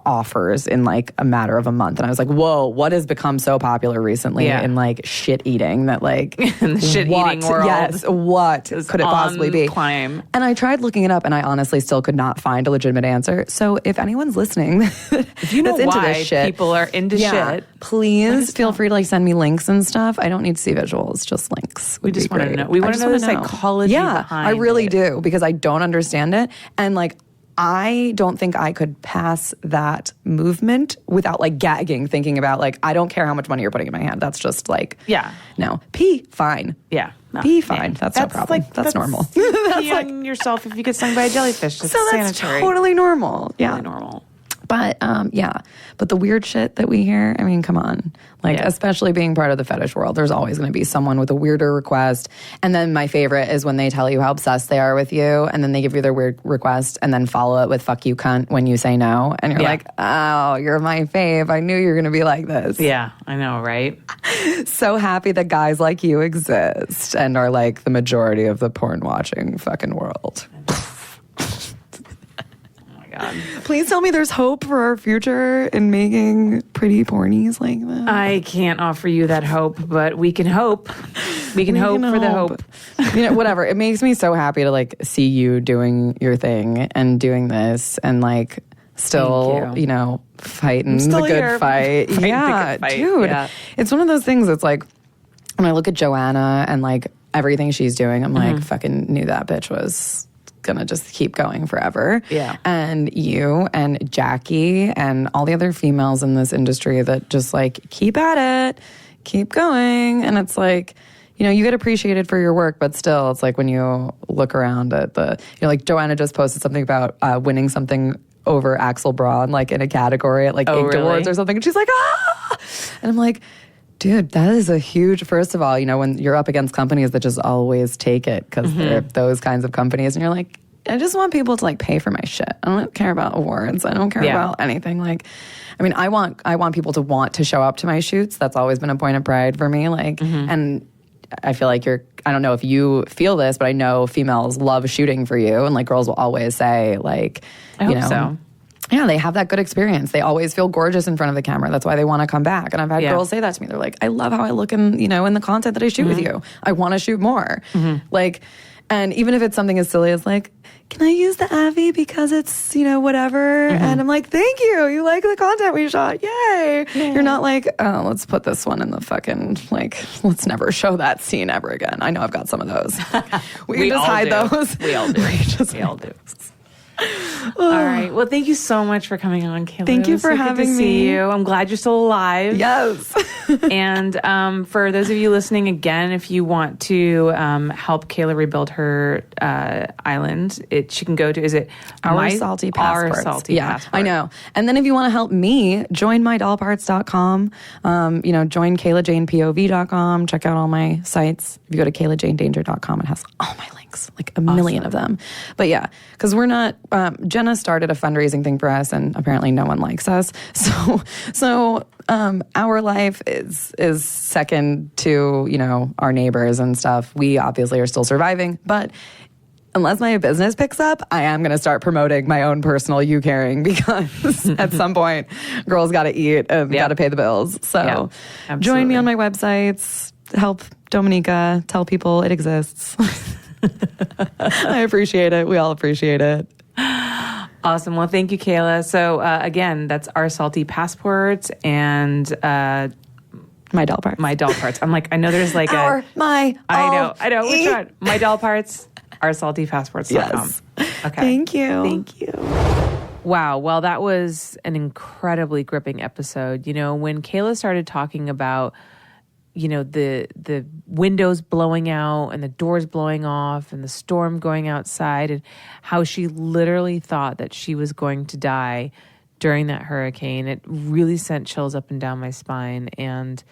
offers in like a matter of a month, and I was like, whoa, what has become so popular recently in like shit eating that like in the shit eating world? Yes, what could it possibly be? Climb. And I tried looking it up, and I honestly still could not find a legitimate answer. So if anyone's listening, if you know that's why into this shit, people are into shit, please feel free to like send me links and stuff. I don't need to see visuals, just links. We just want to know. We want to know the psychology behind I really it. do, because I don't understand it, and like I don't think I could pass that movement without like gagging, thinking about like, I don't care how much money you're putting in my hand. That's just like, no. Pee, fine. Yeah. No, pee, fine. That's no problem. That's normal. Pee on yourself if you get stung by a jellyfish. That's sanitary. Totally normal. Yeah. Totally normal. But but the weird shit that we hear, I mean, come on. Like, especially being part of the fetish world, there's always going to be someone with a weirder request. And then my favorite is when they tell you how obsessed they are with you, and then they give you their weird request, and then follow it with "fuck you, cunt" when you say no. And you're like, oh, you're my fave. I knew you were going to be like this. Yeah, I know, right? So happy that guys like you exist and are like the majority of the porn watching fucking world. God. Please tell me there's hope for our future in making pretty pornies like that. I can't offer you that hope, but we can hope. We can hope for the hope. You know, whatever. It makes me so happy to like see you doing your thing and doing this and like still, you know, fighting the good fight. Yeah, dude. Yeah. It's one of those things that's like when I look at Joanna and like everything she's doing, I'm like, fucking knew that bitch was gonna just keep going forever. Yeah. And you and Jackie and all the other females in this industry that just like keep at it, keep going. And it's like, you know, you get appreciated for your work, but still it's like when you look around at the, you know, like Joanna just posted something about winning something over Axel Braun, like in a category at like Inked Awards or something. And she's like, ah! And I'm like, dude, that is a huge, first of all, you know, when you're up against companies that just always take it because they're those kinds of companies, and you're like, I just want people to like pay for my shit. I don't care about awards. I don't care about anything. Like, I mean, I want people to want to show up to my shoots. That's always been a point of pride for me. Like, and I feel like I don't know if you feel this, but I know females love shooting for you, and like girls will always say like, I hope so. Yeah, they have that good experience. They always feel gorgeous in front of the camera. That's why they want to come back. And I've had girls say that to me. They're like, I love how I look in the content that I shoot with you. I want to shoot more. Like, and even if it's something as silly as like, can I use the Avi because it's, you know, whatever? And I'm like, thank you. You like the content we shot. Yay. You're not like, oh, let's put this one in the fucking, like, let's never show that scene ever again. I know I've got some of those. We just hide those. We all do. We all do. All right. Well, thank you so much for coming on, Kayla. Thank you for good having to see me. you. I'm glad you're still alive. Yes. And for those of you listening, again, if you want to help Kayla rebuild her island, she can go to, is it Our Salty Passports. Our Salty Passport. I know. And then if you want to help me, join mydollparts.com. Join KaylaJanePOV.com. Check out all my sites. If you go to KaylaJaneDanger.com, it has all my links, like a million of them. But yeah, because we're not, Jenna started a fundraising thing for us, and apparently no one likes us. So our life is second to, our neighbors and stuff. We obviously are still surviving, but unless my business picks up, I am going to start promoting my own personal you caring, because at some point, girls got to eat and got to pay the bills. So join me on my websites, help Dominica, tell people it exists. I appreciate it. We all appreciate it. Awesome. Well, thank you, Kayla. So again, that's Our Salty Passports and My Doll Parts. My Doll Parts. I'm like, I know there's like I know. Which one? My Doll Parts, oursaltypassports.com. Yes. Okay. Thank you. Thank you. Wow. Well, that was an incredibly gripping episode. When Kayla started talking about, the windows blowing out and the doors blowing off and the storm going outside, and how she literally thought that she was going to die during that hurricane, it really sent chills up and down my spine. And,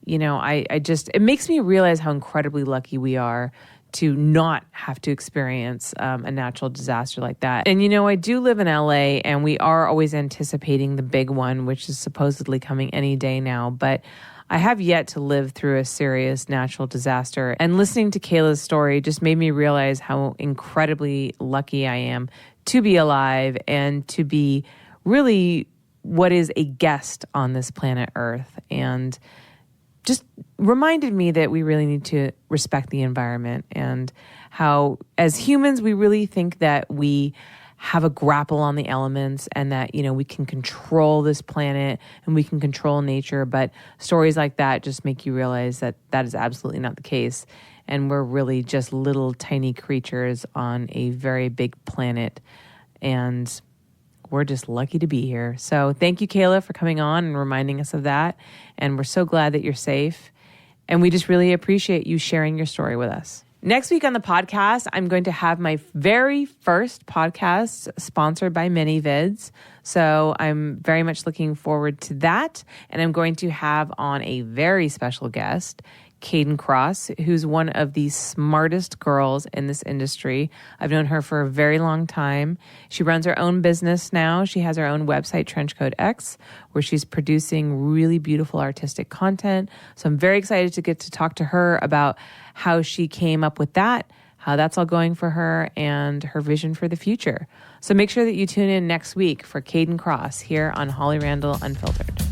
it makes me realize how incredibly lucky we are to not have to experience a natural disaster like that. And, I do live in LA, and we are always anticipating the big one, which is supposedly coming any day now. But I have yet to live through a serious natural disaster. And listening to Kayla's story just made me realize how incredibly lucky I am to be alive and to be really what is a guest on this planet Earth. And just reminded me that we really need to respect the environment, and how as humans we really think that we have a grapple on the elements, and that we can control this planet and we can control nature. But stories like that just make you realize that that is absolutely not the case, and we're really just little tiny creatures on a very big planet, and we're just lucky to be here. So thank you, Kayla, for coming on and reminding us of that. And we're so glad that you're safe. And we just really appreciate you sharing your story with us. Next week on the podcast, I'm going to have my very first podcast sponsored by ManyVids. So I'm very much looking forward to that. And I'm going to have on a very special guest, Caden Cross, who's one of the smartest girls in this industry. I've known her for a very long time. She runs her own business now. She has her own website, Trenchcoat X, where she's producing really beautiful artistic content. So I'm very excited to get to talk to her about how she came up with that, how that's all going for her, and her vision for the future. So make sure that you tune in next week for Caden Cross here on Holly Randall Unfiltered.